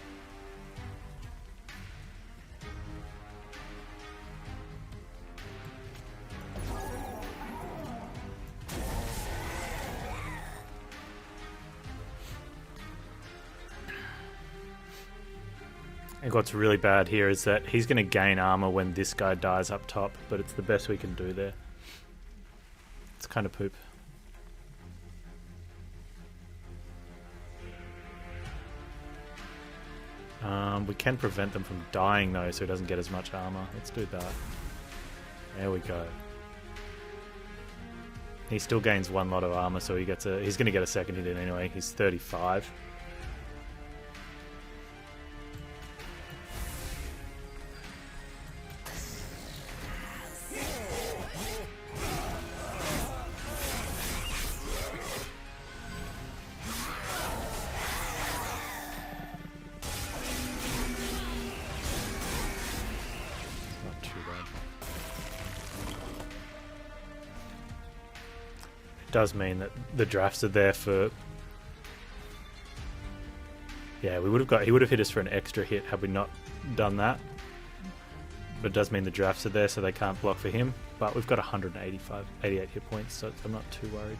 And what's really bad here is that he's going to gain armor when this guy dies up top, but it's the best we can do there. It's kind of poop. We can prevent them from dying though, so he doesn't get as much armor. Let's do that. There we go. He still gains one lot of armor, so he's going to get a second hit in anyway. He's 35. Does mean that the drafts are there for... Yeah, he would have hit us for an extra hit had we not done that. But it does mean the drafts are there, so they can't block for him. But we've got 88 hit points, so I'm not too worried.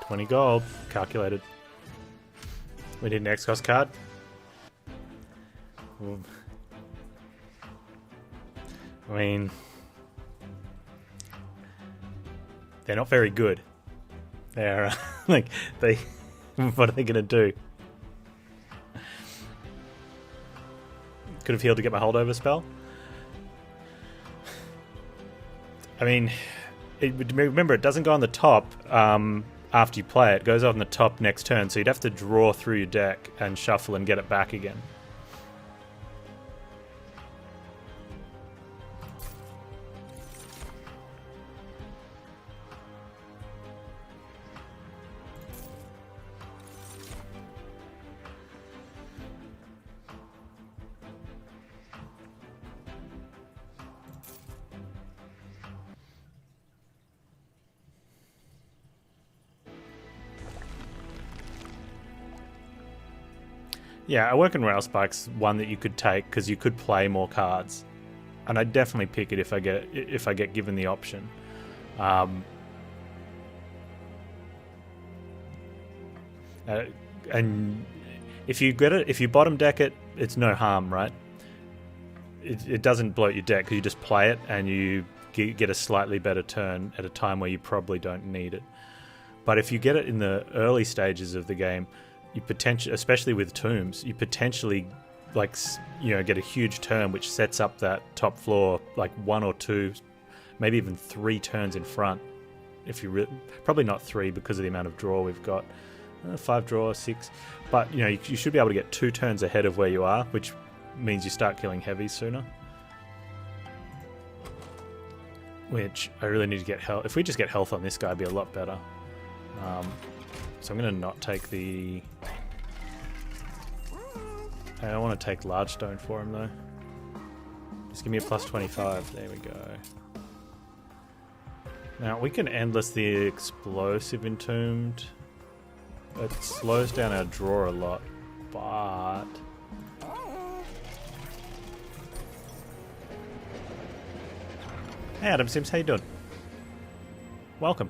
$20 gold. Calculated. We need an X-Cost card. I mean... They're not very good. They're... like, they... what are they going to do? Could have healed to get my holdover spell. I mean... remember, it doesn't go on the top after you play it. It goes on the top next turn, so you'd have to draw through your deck and shuffle and get it back again. Yeah, Awoken Railspike's one that you could take because you could play more cards, and I'd definitely pick it if I get given the option. And if you get it, if you bottom deck it, it's no harm, right? It doesn't bloat your deck because you just play it and you get a slightly better turn at a time where you probably don't need it. But if you get it in the early stages of the game, you potentially, especially with tombs, you potentially get a huge turn which sets up that top floor like 1 or 2, maybe even 3 turns in front. If you probably not 3 because of the amount of draw we've got, 5 draw, 6, but you should be able to get 2 turns ahead of where you are, which means you start killing heavies sooner. Which I really need to get health. If we just get health on this guy, it'd be a lot better. So I'm going to not take the... I don't want to take large stone for him though. Just give me a plus 25. There we go. Now we can endless the explosive entombed. It slows down our draw a lot, but... Hey Adam Sims, how you doing? Welcome.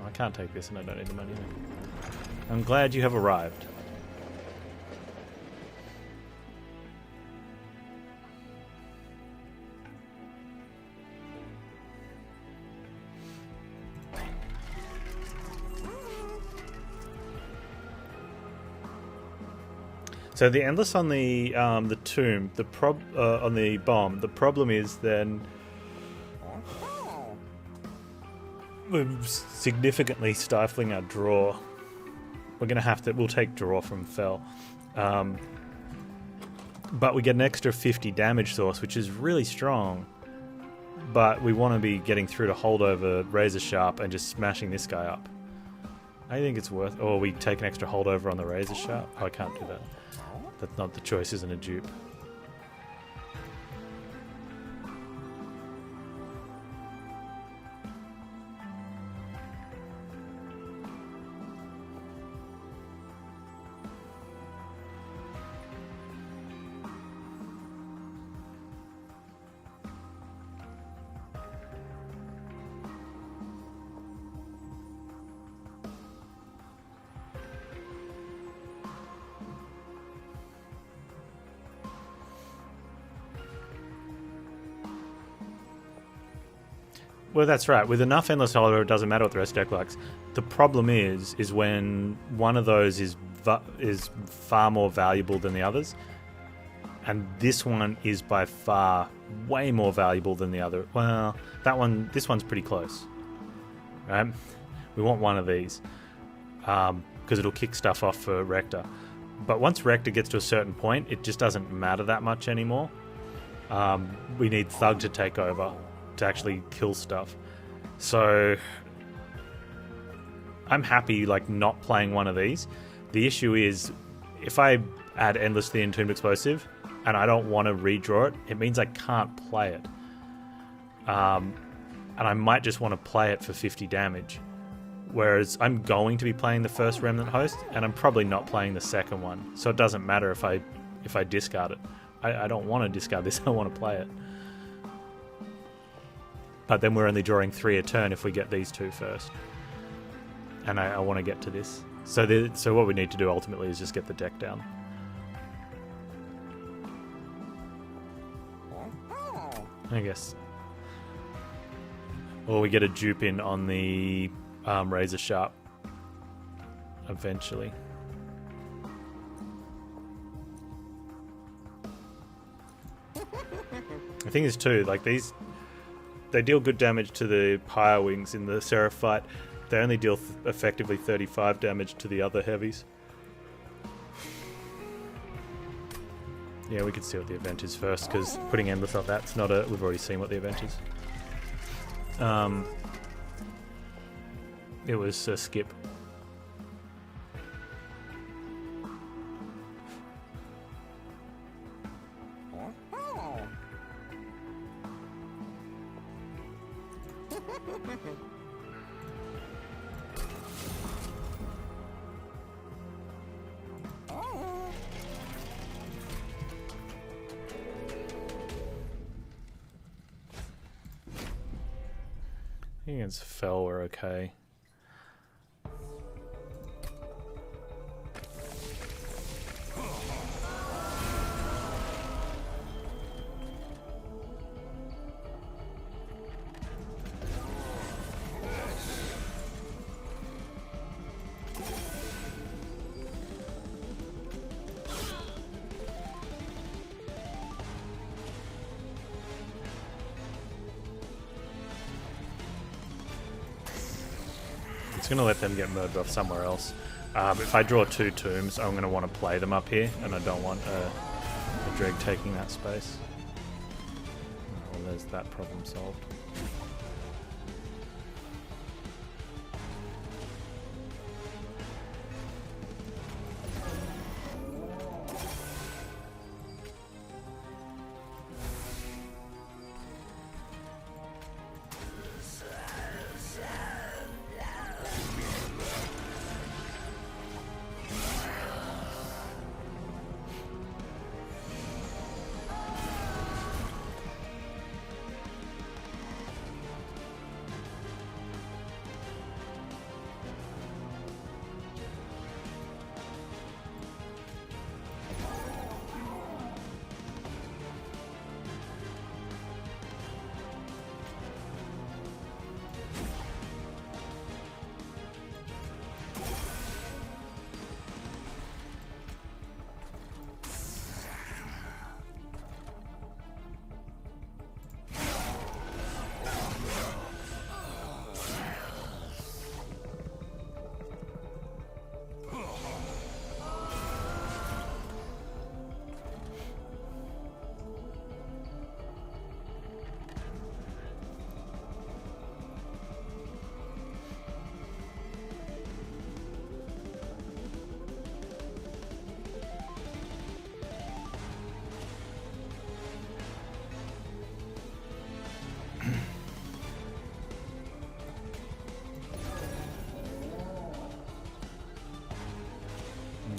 I can't take this and I don't need the money. I'm glad you have arrived. So the endless on the tomb, on the bomb. The problem is then we're significantly stifling our draw. We're gonna have to. We'll take draw from Fell, but we get an extra 50 damage source, which is really strong. But we want to be getting through to holdover Razor Sharp and just smashing this guy up. I think it's worth... Or we take an extra holdover on the Razor Sharp. Oh, I can't do that. That's not the choice, isn't a dupe. Well, that's right. With enough Endless Hollow, it doesn't matter what the rest deck likes. The problem is when one of those is far more valuable than the others, and this one is by far way more valuable than the other. Well, this one's pretty close, right? We want one of these because it'll kick stuff off for Rector. But once Rector gets to a certain point, it just doesn't matter that much anymore. We need Thug to take over to actually kill stuff. So I'm happy like not playing one of these. The issue is if I add Endlessly Entombed Explosive and I don't want to redraw it, it means I can't play it. And I might just want to play it for 50 damage. Whereas I'm going to be playing the first Remnant Host and I'm probably not playing the second one. So it doesn't matter if I discard it. I don't want to discard this, I want to play it. But then we're only drawing 3 a turn if we get these 2 first. And I want to get to this. So what we need to do ultimately is just get the deck down. I guess. Or we get a dupe in on the Razor Sharp. Eventually. The thing is too, like these... They deal good damage to the higher wings in the Seraph fight. They only deal effectively 35 damage to the other heavies. Yeah, we could see what the event is first, because putting Endless on that's not a... We've already seen what the event is. It was a skip. I think against Fel we're okay. It's going to let them get murdered off somewhere else. If I draw 2 tombs, I'm going to want to play them up here, and I don't want a Dreg taking that space. Well, there's that problem solved.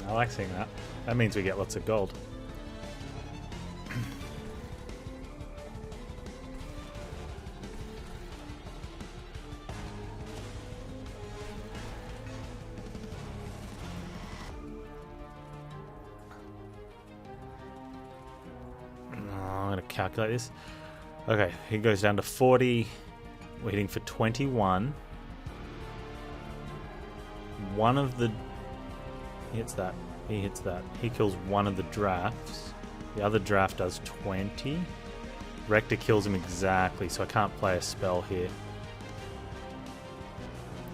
I like seeing that. That means we get lots of gold. I'm going to calculate this. Okay, he goes down to 40. We're hitting for 21. One of the... He hits that. He hits that. He kills one of the drafts. The other draft does 20. Rector kills him exactly, so I can't play a spell here.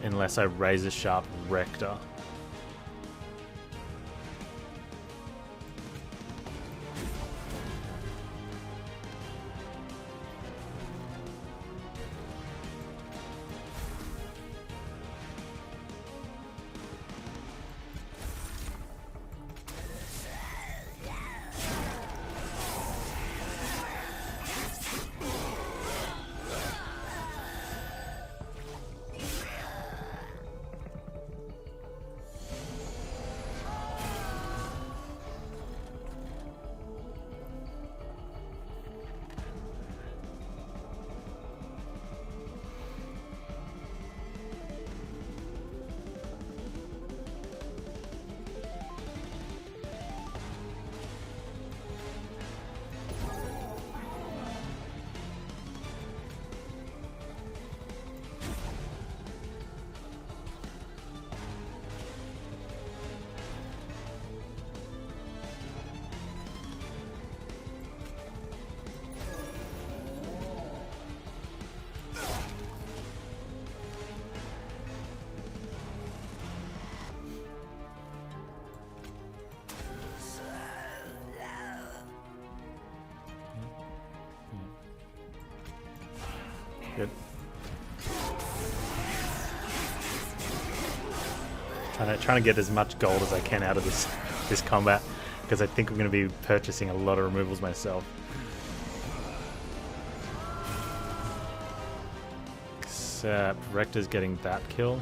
Unless I Razor Sharp Rector. Good. Trying to get as much gold as I can out of this combat, because I think I'm going to be purchasing a lot of removals myself. Except Rector's getting that kill,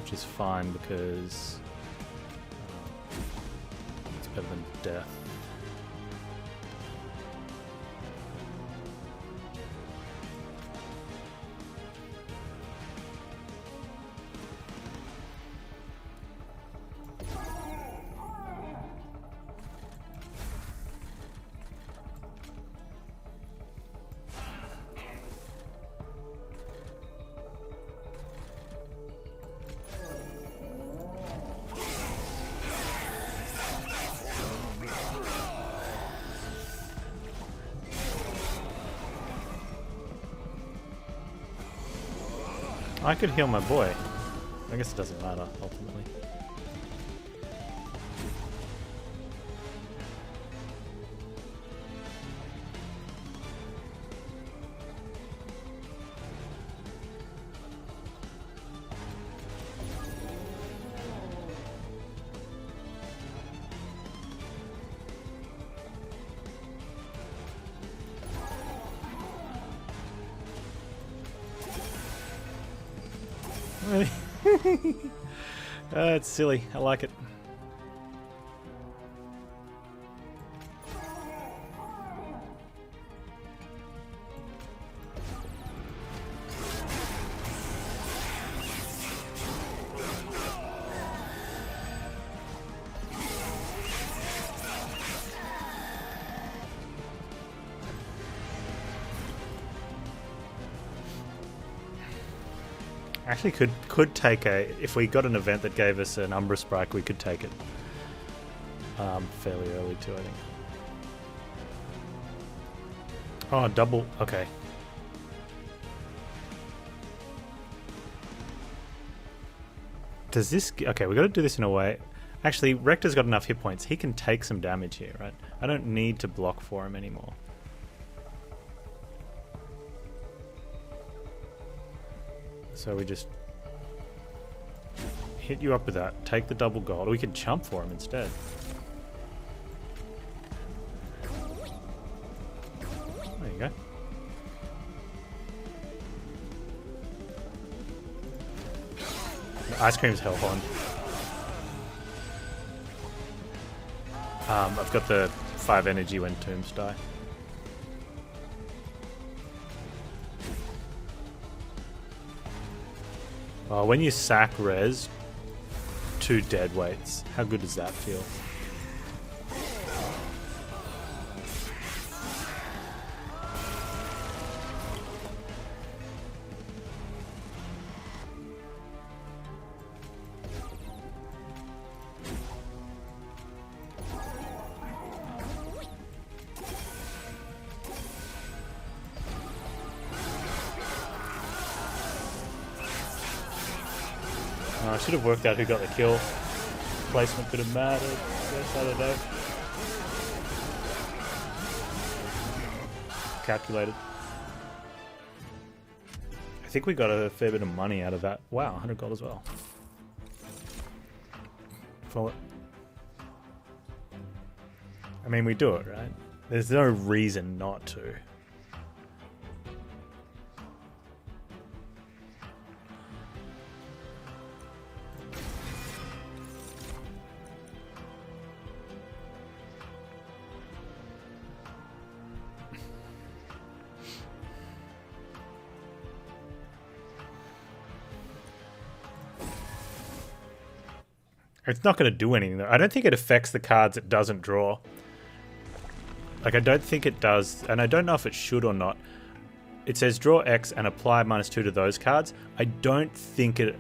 which is fine because it's better than death. I could heal my boy. I guess it doesn't matter, ultimately. It's silly. I like it. Actually could take a... If we got an event that gave us an Umbra Spike, we could take it fairly early too, I think. Oh, double... Okay. Does this... Okay, we got to do this in a way... Actually, Rector's got enough hit points. He can take some damage here, right? I don't need to block for him anymore. So we just hit you up with that, take the double gold. Or we can chump for him instead. There you go. The ice cream's hellhound. I've got the 5 energy when tombs die. When you sack res 2 dead weights, how good does that feel? I should have worked out who got the kill. Placement could have mattered. I guess, I don't know. Calculated. I think we got a fair bit of money out of that. Wow, 100 gold as well. For it. I mean, we do it, right? There's no reason not to. It's not going to do anything, though. I don't think it affects the cards it doesn't draw. Like, I don't think it does, and I don't know if it should or not. It says draw X and apply -2 to those cards. I don't think it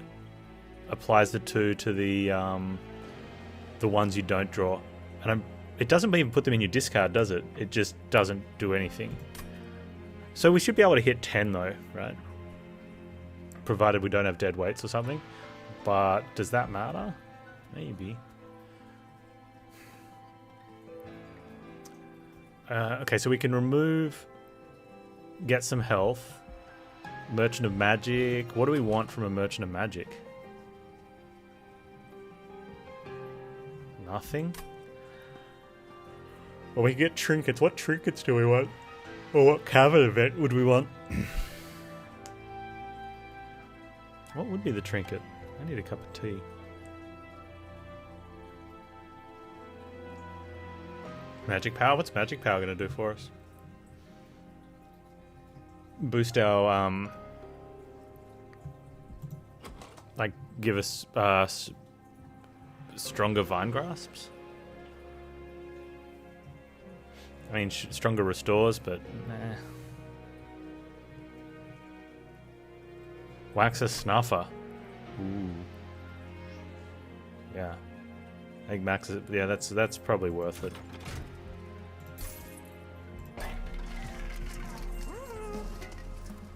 applies the 2 to the ones you don't draw. And it doesn't even put them in your discard, does it? It just doesn't do anything. So we should be able to hit 10, though, right? Provided we don't have dead weights or something. But does that matter? Maybe. Okay, so we can remove, get some health, Merchant of Magic. What do we want from a Merchant of Magic? Nothing? Well, we can get trinkets. What trinkets do we want? Or what cavern event would we want? What would be the trinket? I need a cup of tea. Magic power? What's magic power going to do for us? Boost our, like, give us stronger vine grasps? I mean, stronger restores, but nah. Wax a snuffer. Ooh. Yeah. I think max is, yeah, that's probably worth it.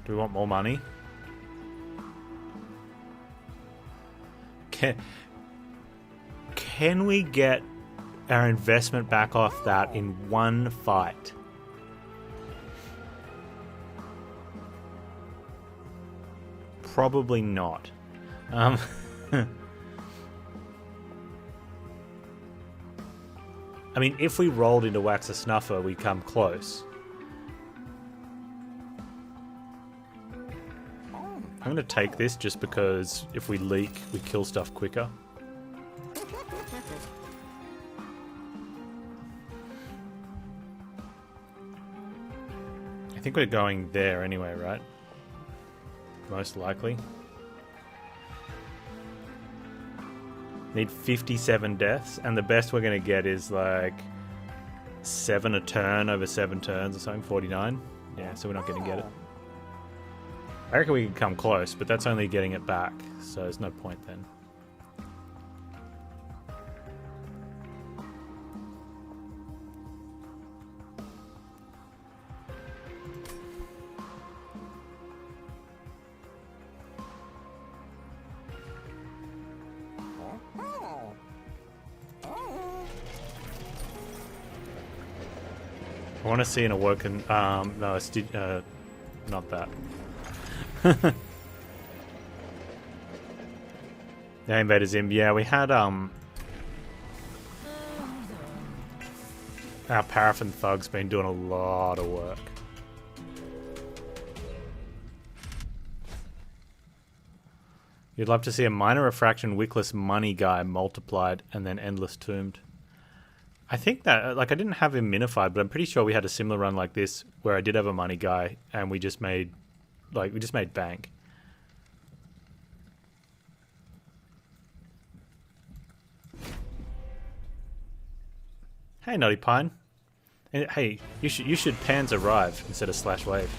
Do we want more money? Can we get our investment back off that in one fight? Probably not. I mean, if we rolled into Wax a Snuffer, we come close. I'm going to take this just because if we leak, we kill stuff quicker. I think we're going there anyway, right? Most likely. Need 57 deaths, and the best we're going to get is like 7 a turn over 7 turns or something, 49. Yeah, so we're not going to get it. I reckon we can come close, but that's only getting it back, so there's no point then. I want to see an Awoken. No, it's not that. The Invaders in. Yeah, we had our Paraffin Thug's been doing a lot of work. You'd love to see a Minor Refraction Wickless Money guy multiplied and then Endless Tombed. I think that, like, I didn't have him minified, but I'm pretty sure we had a similar run like this where I did have a money guy and we just made bank. Hey, Nutty Pine. Hey, you should Panz arrive instead of slash wave.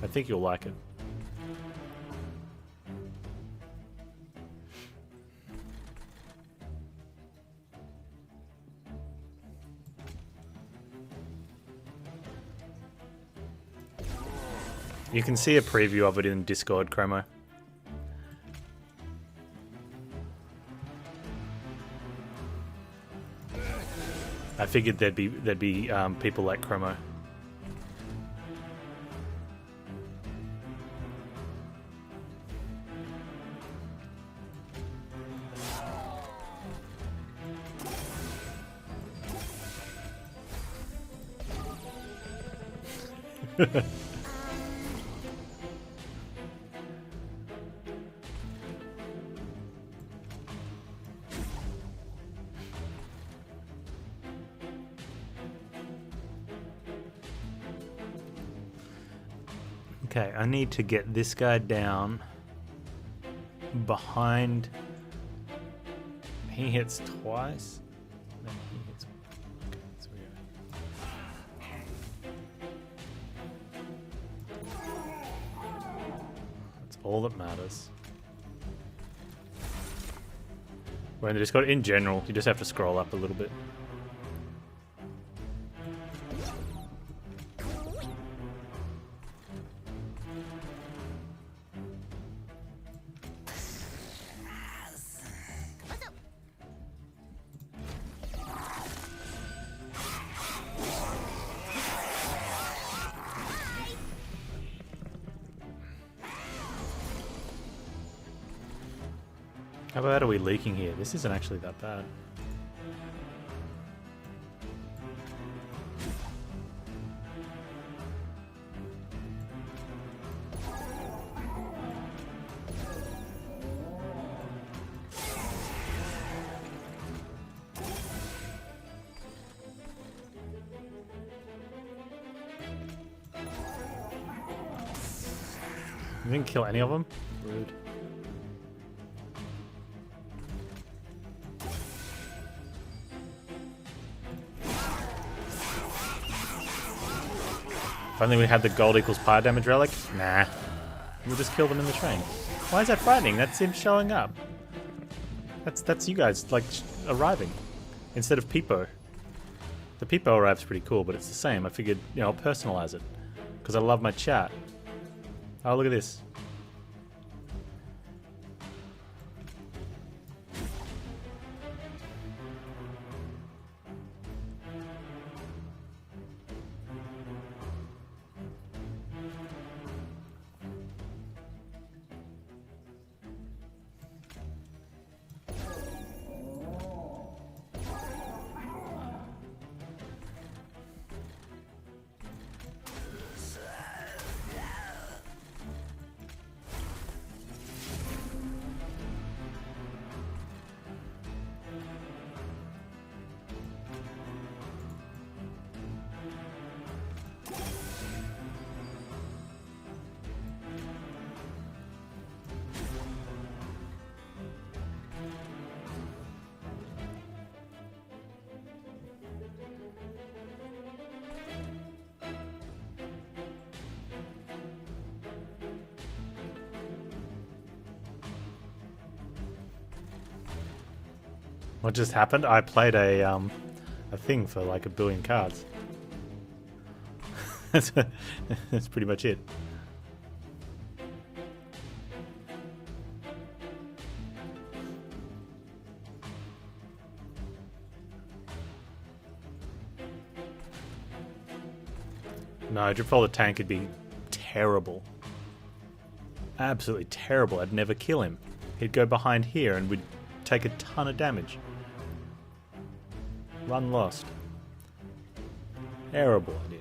I think you'll like it. You can see a preview of it in Discord, Chromo. I figured there'd be people like Chromo. Okay, I need to get this guy down behind. He hits twice. Then he hits. Okay, so we go. That's all that matters. When they just got in general, you just have to scroll up a little bit. How bad are we leaking here? This isn't actually that bad. You didn't kill any of them? Rude. If only we had the gold equals fire damage relic. Nah. We'll just kill them in the train. Why is that frightening? That's him showing up. That's you guys, like, arriving. Instead of Peepo. The Peepo arrives pretty cool, but it's the same. I figured, you know, I'll personalize it. Because I love my chat. Oh, look at this. What just happened? I played a thing for like 1 billion cards. That's pretty much it. No, Dripfall the tank would be terrible. Absolutely terrible. I'd never kill him. He'd go behind here and we'd take a ton of damage. Run lost. Terrible idea.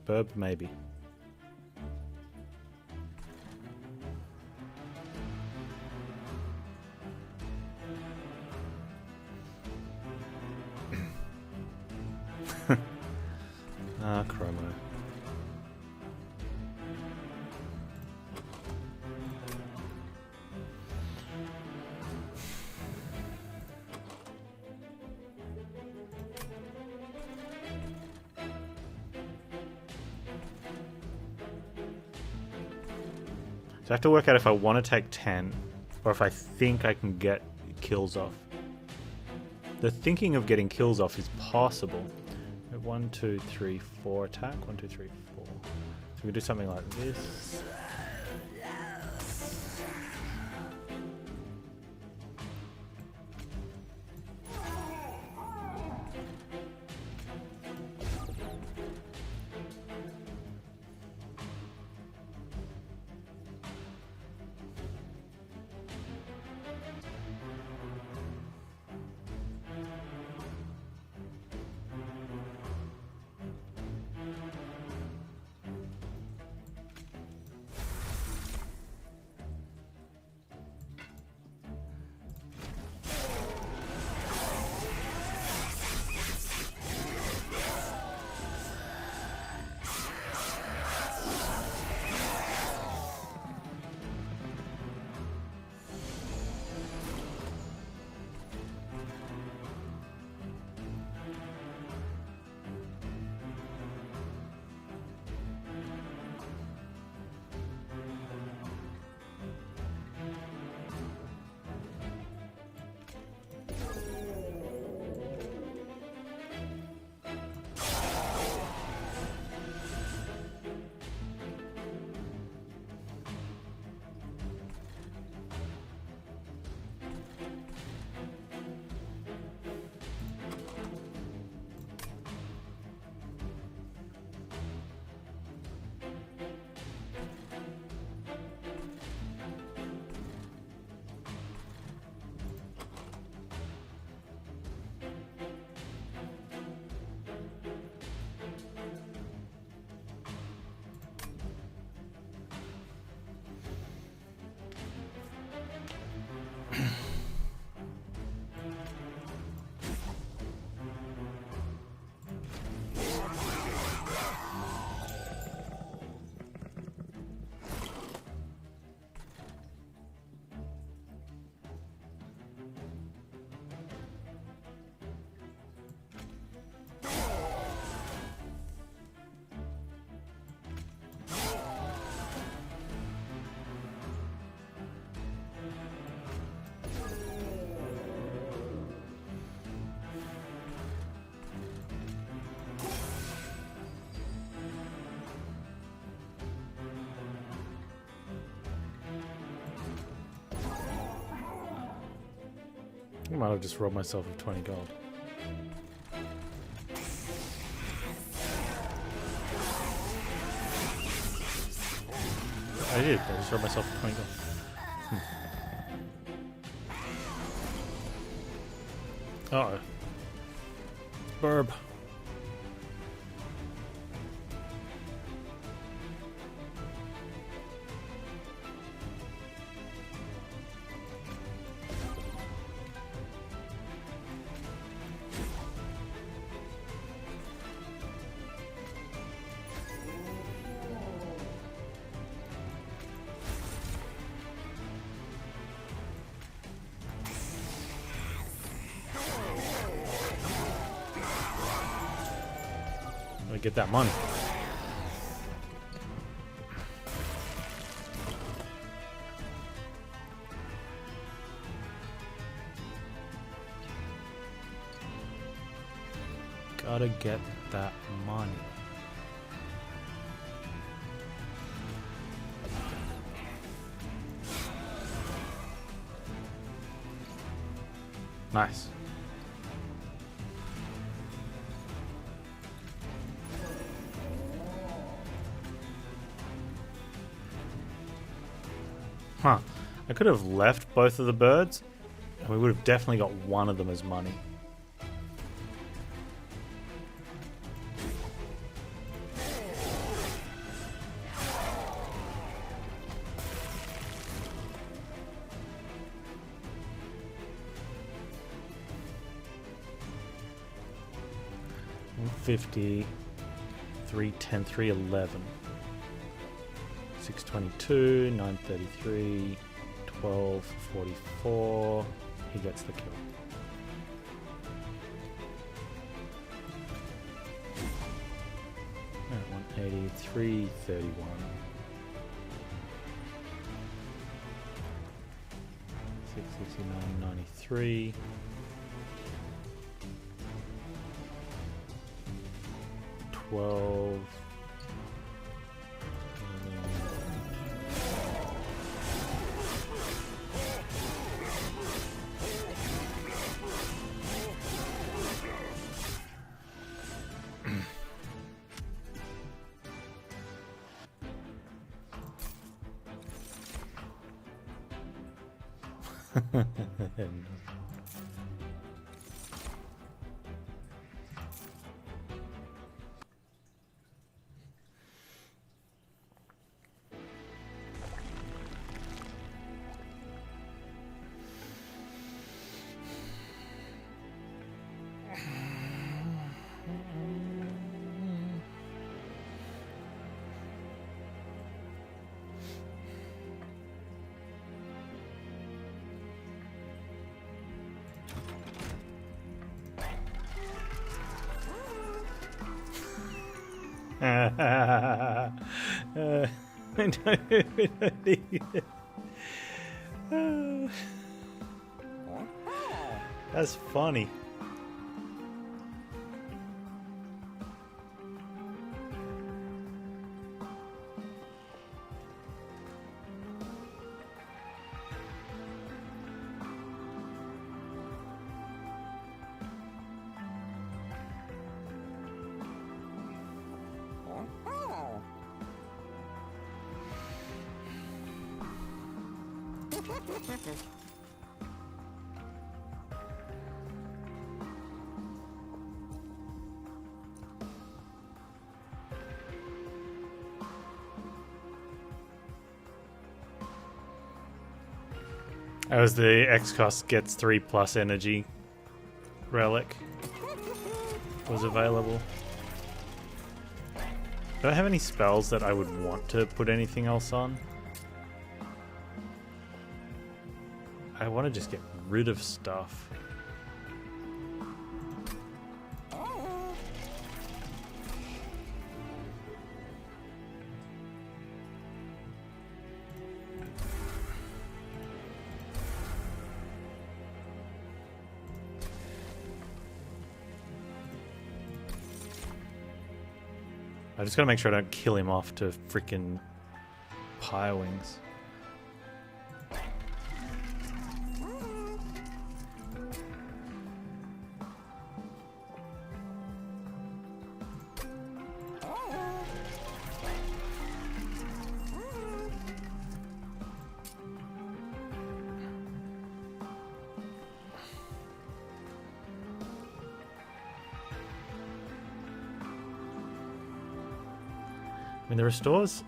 Burb, maybe. Chromo. So I have to work out if I want to take 10 or if I think I can get kills off. The thinking of getting kills off is possible. 1, 2, 3, 4 attack. 1, 2, 3, 4. So we do something like this. I might have just robbed myself of 20 gold. I did. I just robbed myself of 20 gold. Uh-oh. Burb. Get that money. Gotta get that money. Nice. Huh. I could have left both of the birds, and we would have definitely got one of them as money. 150, 310, 311. 622, 933, 1244. He gets the kill. Alright, 180, 331. 669, 93. 12. I don't need it. That's funny. As the X cost gets 3+ energy relic was available. Do I have any spells that I would want to put anything else on? I want to just get rid of stuff. I just gotta make sure I don't kill him off to freaking Pyre Wings. I mean, the restores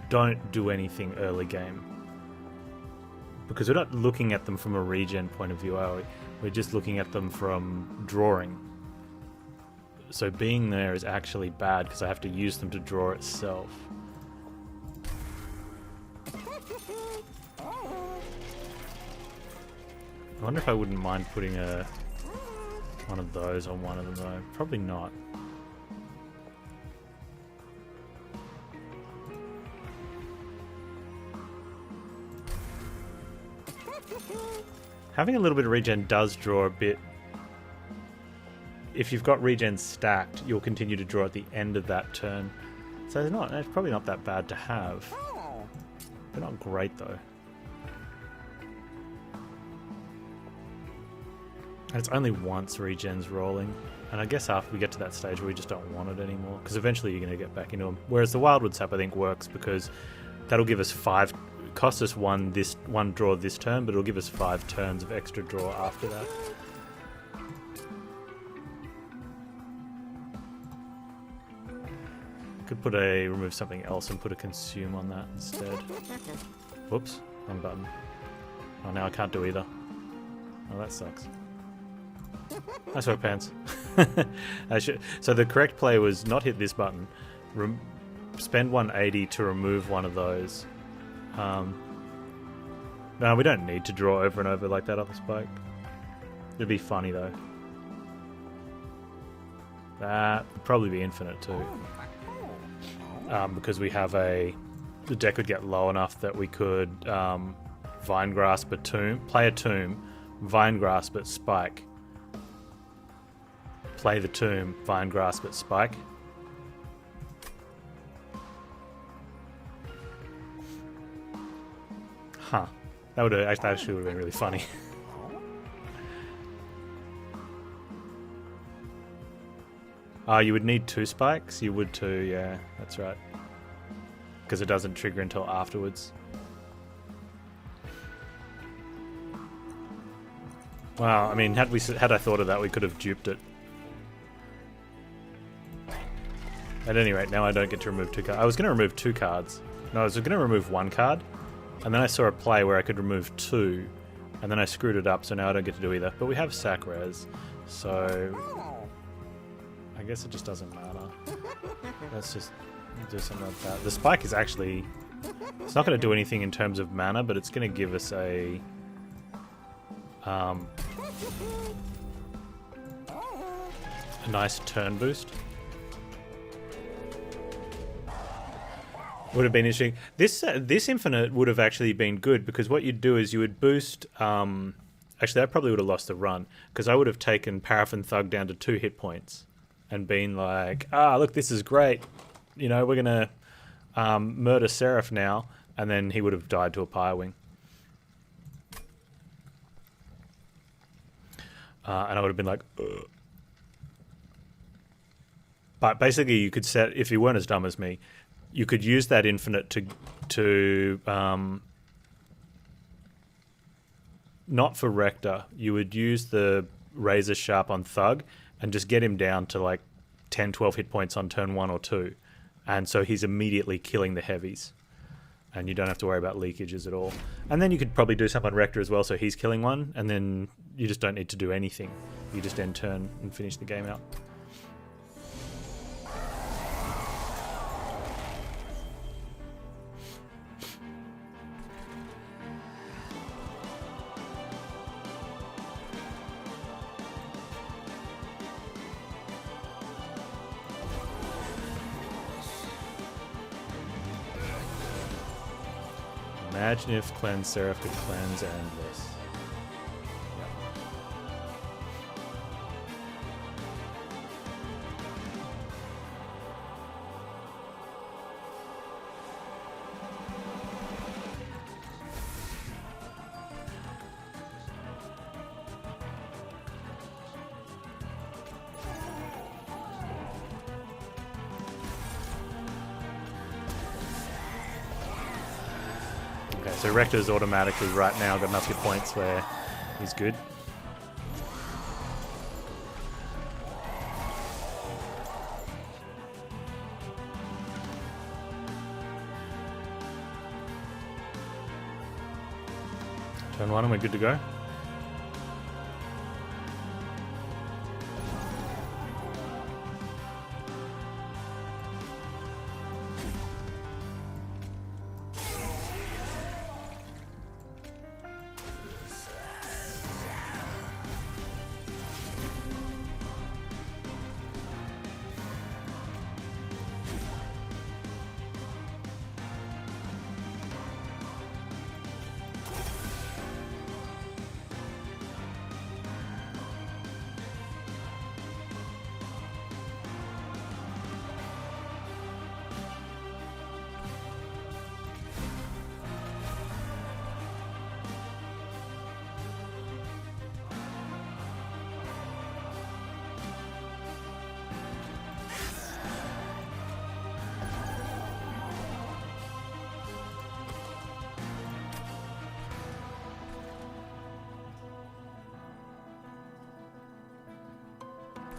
don't do anything early game because we're not looking at them from a regen point of view, are we? We're just looking at them from drawing. So being there is actually bad because I have to use them to draw itself. I wonder if I wouldn't mind putting one of those on one of them though. Probably not. Having a little bit of regen does draw a bit. If you've got regen stacked, you'll continue to draw at the end of that turn. So it's probably not that bad to have. They're not great though. And it's only once regen's rolling. And I guess after we get to that stage where we just don't want it anymore, because eventually you're going to get back into them. Whereas the Wildwood Sap I think works because that'll give us 5... cost us one draw this turn, but it'll give us 5 turns of extra draw after that. Could remove something else and put a consume on that instead. Whoops, wrong button. Oh, now I can't do either. Oh, that sucks. Nice work, Panz. So the correct play was not hit this button. Spend 180 to remove one of those. No, we don't need to draw over and over like that off the spike. It'd be funny though. That would probably be infinite too. Because we have the deck would get low enough that we could Vine Grasp a Tomb, play a Tomb, Vine Grasp at Spike. Play the Tomb, Vine Grasp at Spike. Huh. That actually would have been really funny. You would need 2 spikes? You would too, yeah, that's right. Because it doesn't trigger until afterwards. Wow, I mean, had I thought of that, we could have duped it. At any rate, now I don't get to remove 2 cards. I was going to remove 2 cards. No, I was going to remove 1 card. And then I saw a play where I could remove 2. And then I screwed it up, so now I don't get to do either. But we have sack res, so I guess it just doesn't matter. Let's just do something like that. The spike is actually... It's not going to do anything in terms of mana, but it's going to give us a nice turn boost. Would have been interesting. This infinite would have actually been good, because what you'd do is you would boost... actually, I probably would have lost the run, because I would have taken Paraffin Thug down to 2 hit points and been like, look, this is great. You know, we're going to murder Seraph now, and then he would have died to a Pyre Wing. And I would have been like, ugh. But basically, you could set, if you weren't as dumb as me, you could use that infinite to not for Rector. You would use the Razor Sharp on Thug and just get him down to like 10, 12 hit points on turn 1 or 2. And so he's immediately killing the heavies. And you don't have to worry about leakages at all. And then you could probably do something on Rector as well, so he's killing one, and then you just don't need to do anything. You just end turn and finish the game out. Imagine if Cleanse Seraph could cleanse Endless. So Rector's automatically right now got enough hit points where he's good. Turn 1 and we're good to go.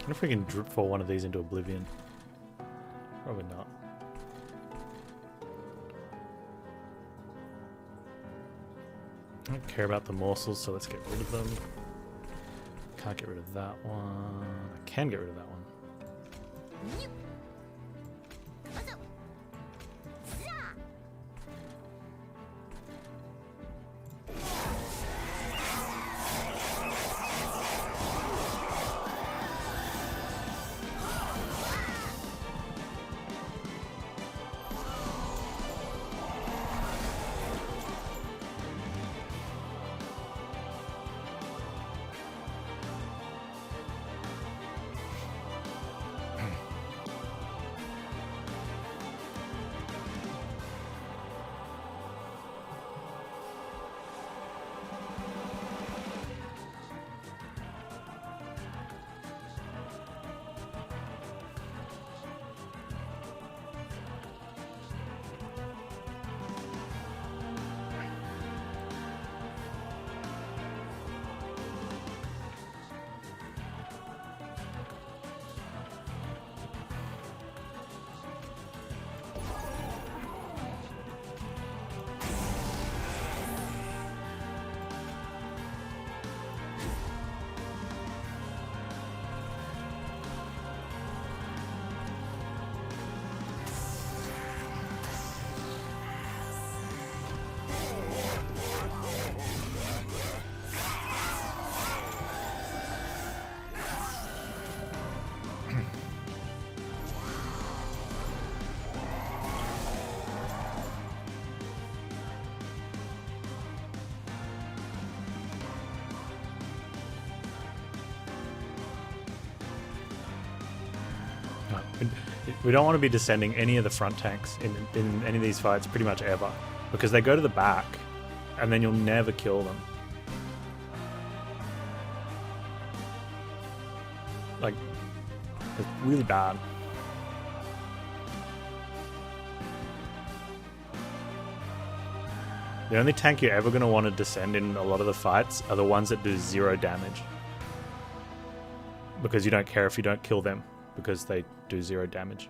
I wonder if we can drip fall one of these into Oblivion. Probably not. I don't care about the morsels, so let's get rid of them. Can't get rid of that one. I can get rid of that one. We don't want to be descending any of the front tanks in any of these fights pretty much ever, because they go to the back and then you'll never kill them. Like, it's really bad. The only tank you're ever going to want to descend in a lot of the fights are the ones that do 0 damage, because you don't care if you don't kill them, because they do 0 damage.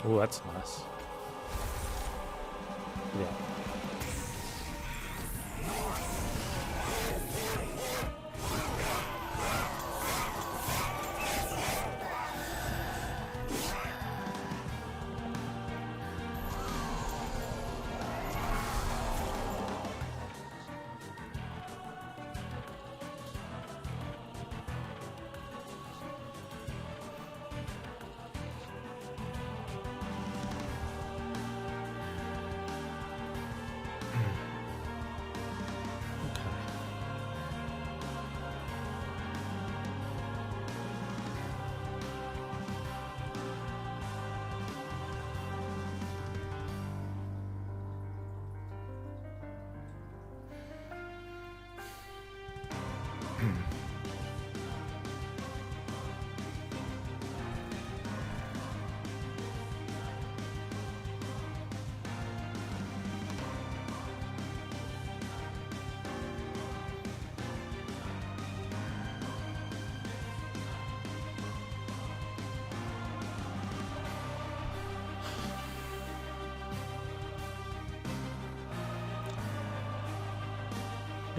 Oh, that's nice. Yeah.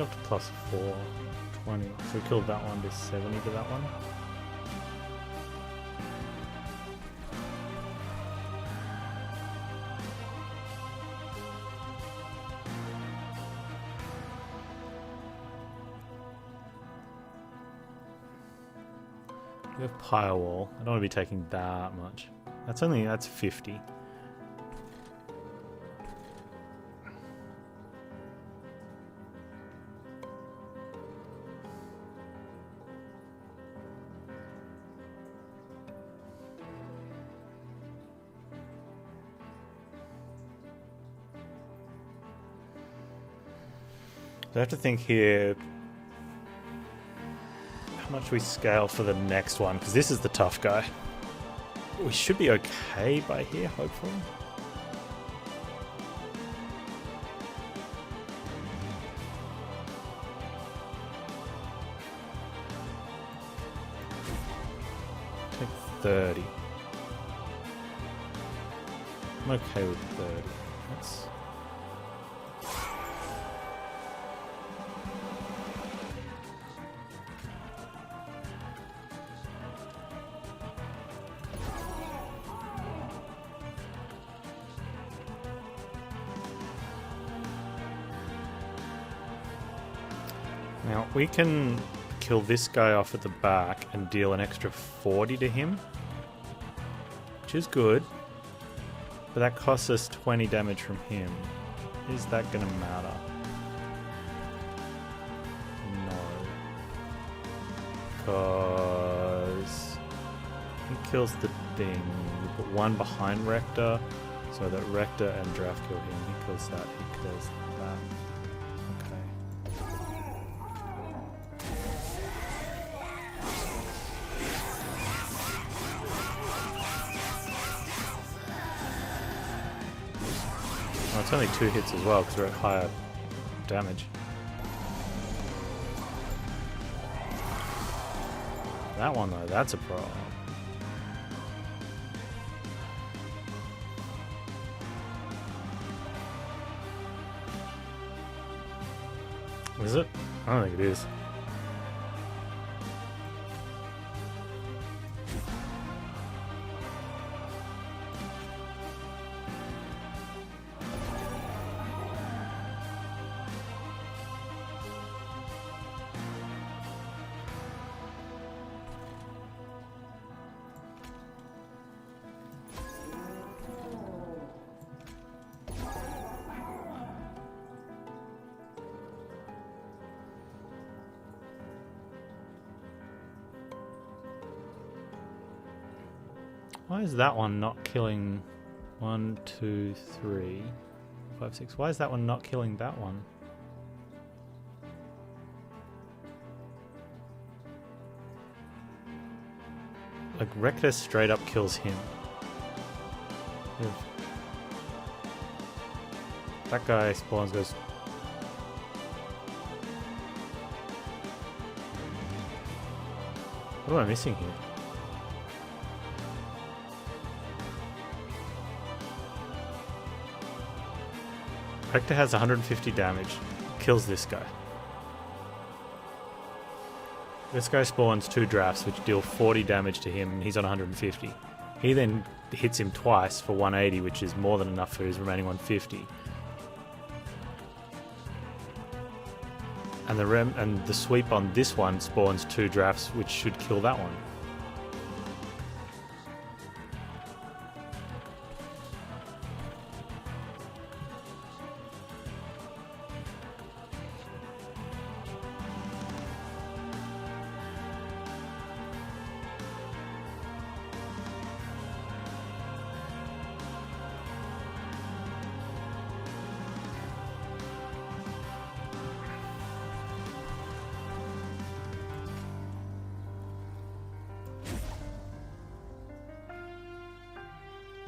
Up to +4, 20. So we killed that one, do 70 to that one. We have Firewall. I don't want to be taking that much. That's 50. I have to think here how much we scale for the next one, because this is the tough guy. We should be okay by here, hopefully. Take 30. I'm okay with 30. That's... Now, we can kill this guy off at the back and deal an extra 40 to him, which is good, but that costs us 20 damage from him. Is that going to matter? No. Because he kills the thing. We put one behind Rector, so that Rector and Draft kill him. He kills that, he kills that. It's only 2 hits as well because we're at higher damage. That one though, that's a problem. Is it? I don't think it is. Why is that one not killing 1, 2, 3, 5, 6? Why is that one not killing that one? Like, Rector straight up kills him. That guy spawns, goes... What am I missing here? Rector has 150 damage, kills this guy. This guy spawns 2 drafts which deal 40 damage to him and he's on 150. He then hits him twice for 180, which is more than enough for his remaining 150. And the sweep on this one spawns 2 drafts which should kill that one.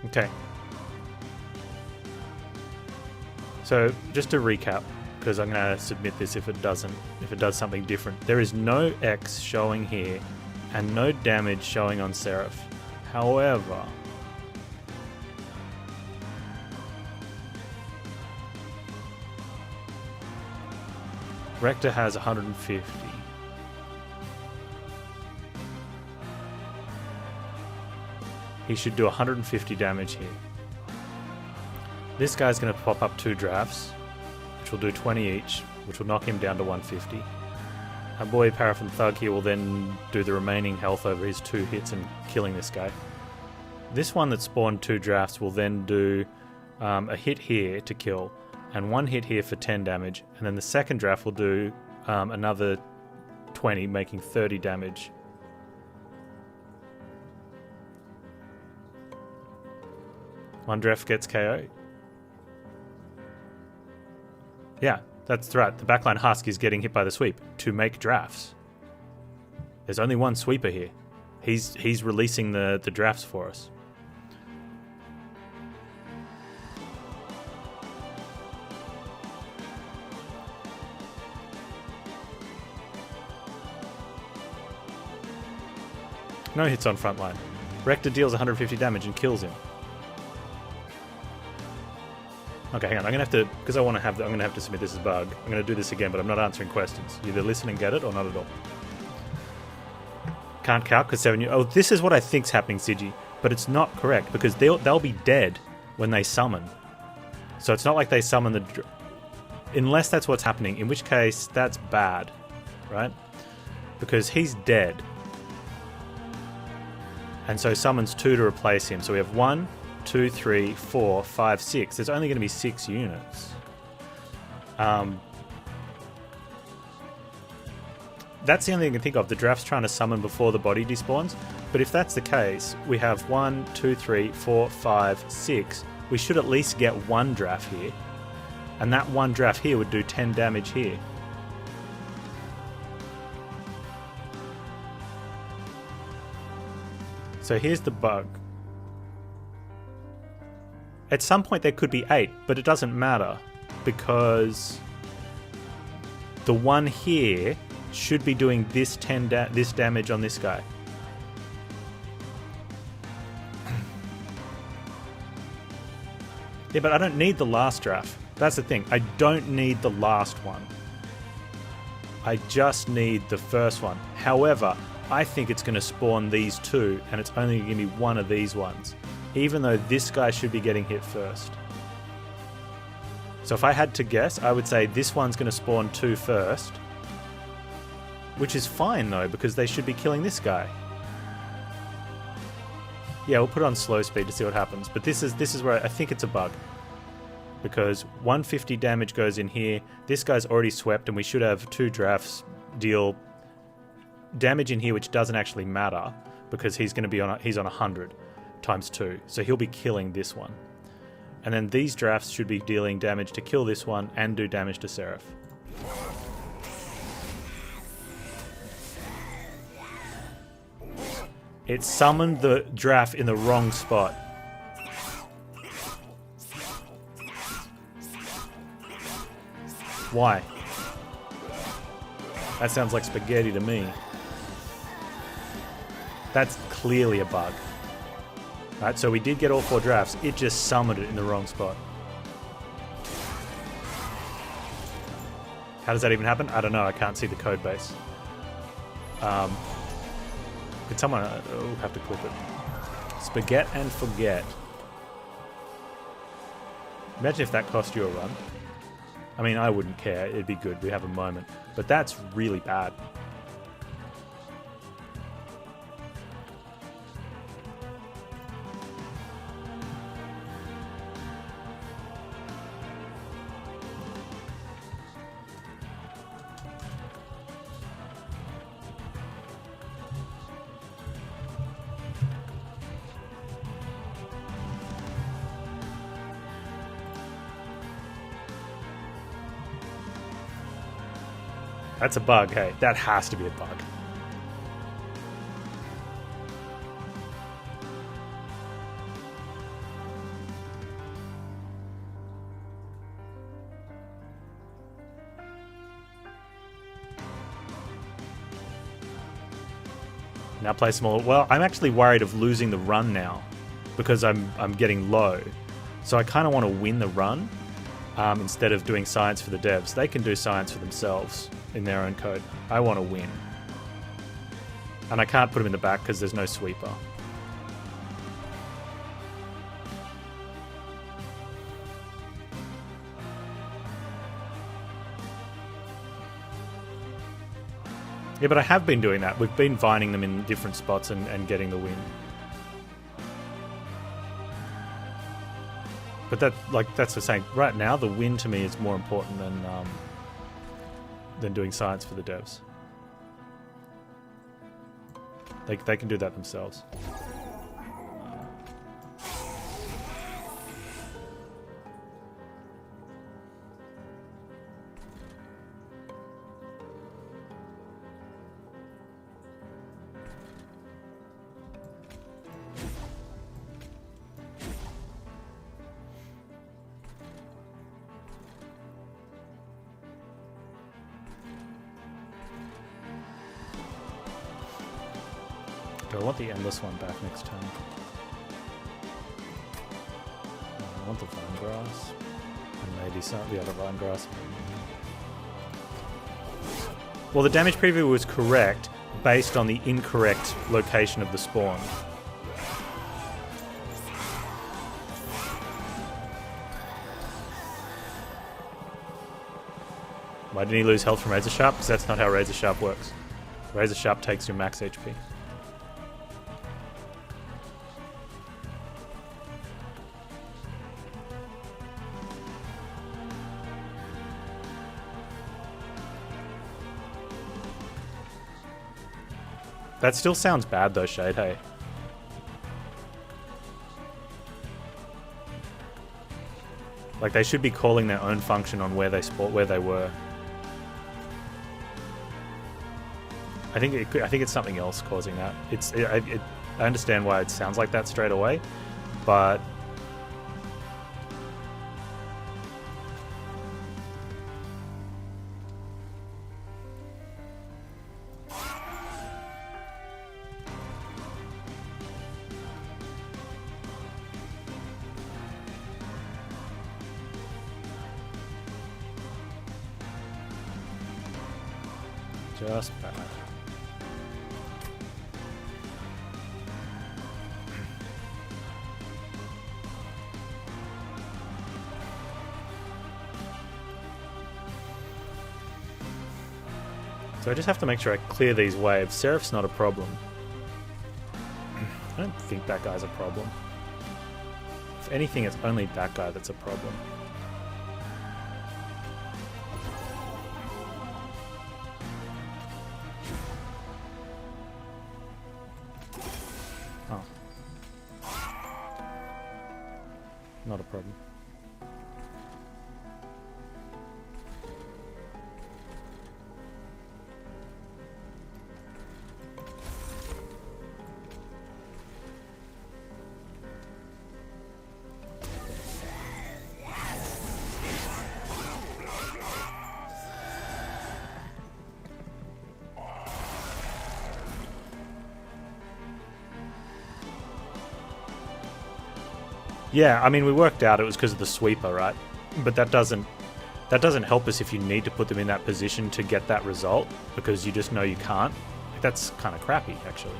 Okay. So just to recap, because I'm going to submit this if it does something different. There is no X showing here and no damage showing on Seraph. However, Rector has 150. He should do 150 damage here. This guy's going to pop up 2 drafts, which will do 20 each, which will knock him down to 150. Our boy Paraffin Thug here will then do the remaining health over his 2 hits and killing this guy. This one that spawned 2 drafts will then do a hit here to kill, and 1 hit here for 10 damage, and then the second draft will do another 20, making 30 damage. One draft gets KO. Yeah, That's right. The backline husk is getting hit by the sweep to make drafts. There's only one sweeper here. He's releasing the drafts for us. No hits on frontline. Rector deals 150 damage and kills him. Okay, hang on. I'm gonna have to, because I want to have, I'm gonna have to submit this as a bug. I'm gonna do this again, but I'm not answering questions. You either listen and get it, or not at all. Can't calc because 7. Oh, this is what I think's happening, Sigi, but it's not correct because they'll be dead when they summon. So it's not like they summon the, unless that's what's happening. In which case, that's bad, right? Because he's dead. And so summons 2 to replace him. So we have 1, 2, 3, 4, 5, 6. There's only going to be 6 units. That's the only thing I can think of. The draft's trying to summon before the body despawns. But if that's the case, we have 1, 2, 3, 4, 5, 6. We should at least get 1 draft here. And that 1 draft here would do 10 damage here. So here's the bug. At some point there could be 8, but it doesn't matter because the one here should be doing this this damage on this guy. Yeah, but I don't need the last draft. That's the thing. I don't need the last one. I just need the first one. However, I think it's going to spawn these 2, and it's only going to be one of these ones, even though this guy should be getting hit first. So if I had to guess, I would say this one's going to spawn 2 first, which is fine though, because they should be killing this guy. Yeah, we'll put it on slow speed to see what happens, but this is where I think it's a bug. Because 150 damage goes in here, this guy's already swept, and we should have 2 drafts deal damage in here, which doesn't actually matter because he's going to be on he's on 100 times 2, so he'll be killing this one, and then these drafts should be dealing damage to kill this one and do damage to Seraph. It summoned the draft in the wrong spot. Why? That sounds like spaghetti to me. That's clearly a bug. Right, so we did get all 4 drafts. It just summoned it in the wrong spot. How does that even happen? I don't know. I can't see the code base. Could someone... oh, have to clip it. Spaghetti and forget. Imagine if that cost you a run. I mean, I wouldn't care. It'd be good. We have a moment. But that's really bad. That's a bug, hey. That has to be a bug. Now play smaller. Well, I'm actually worried of losing the run now because I'm getting low. So I kind of want to win the run instead of doing science for the devs. They can do science for themselves in their own code. I want to win. And I can't put him in the back because there's no sweeper. Yeah, but I have been doing that. We've been vining them in different spots and getting the win. But that's the saying. Right now, the win to me is more important than doing science for the devs. They can do that themselves. Do I want the endless one back next turn? I want the vine grass. And maybe some the other vine grass. Well, the damage preview was correct based on the incorrect location of the spawn. Why didn't he lose health from Razor Sharp? Because that's not how Razor Sharp works. Razor Sharp takes your max HP. That still sounds bad though, Shade, hey? Like they should be calling their own function on where they were. I think it's something else causing that. I understand why it sounds like that straight away, but just bad. So I just have to make sure I clear these waves. Seraph's not a problem. I don't think that guy's a problem. If anything, it's only that guy that's a problem. Oh. Not a problem. Yeah, I mean, we worked out it was because of the sweeper, right? But that doesn't help us if you need to put them in that position to get that result, because you just know you can't. Like, that's kind of crappy, actually.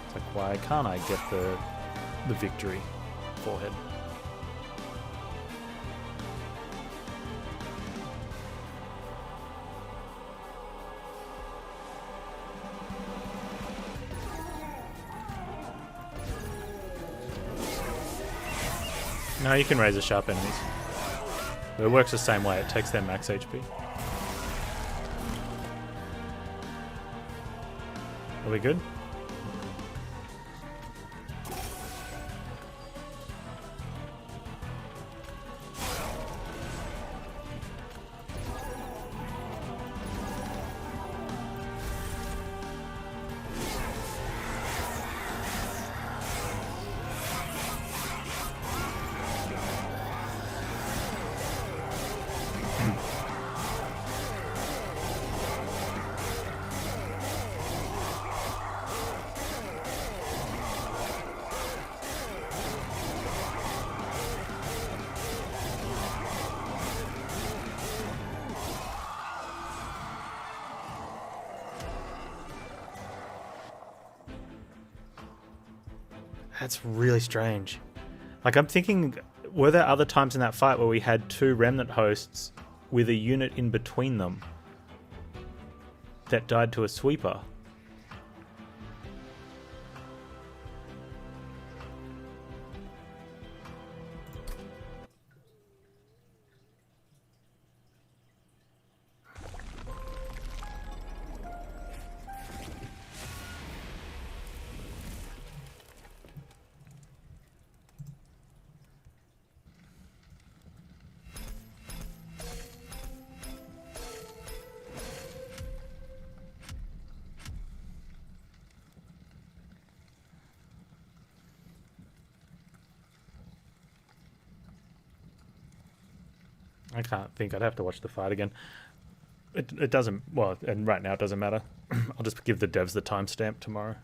It's like, why can't I get the victory forehead? No, you can raise a sharp enemies. But it works the same way. It takes their max HP. Are we good? That's really strange. Like, I'm thinking, were there other times in that fight where we had two Remnant hosts with a unit in between them that died to a sweeper? I can't think. I'd have to watch the fight again. It doesn't... Well, and right now it doesn't matter. I'll just give the devs the timestamp tomorrow.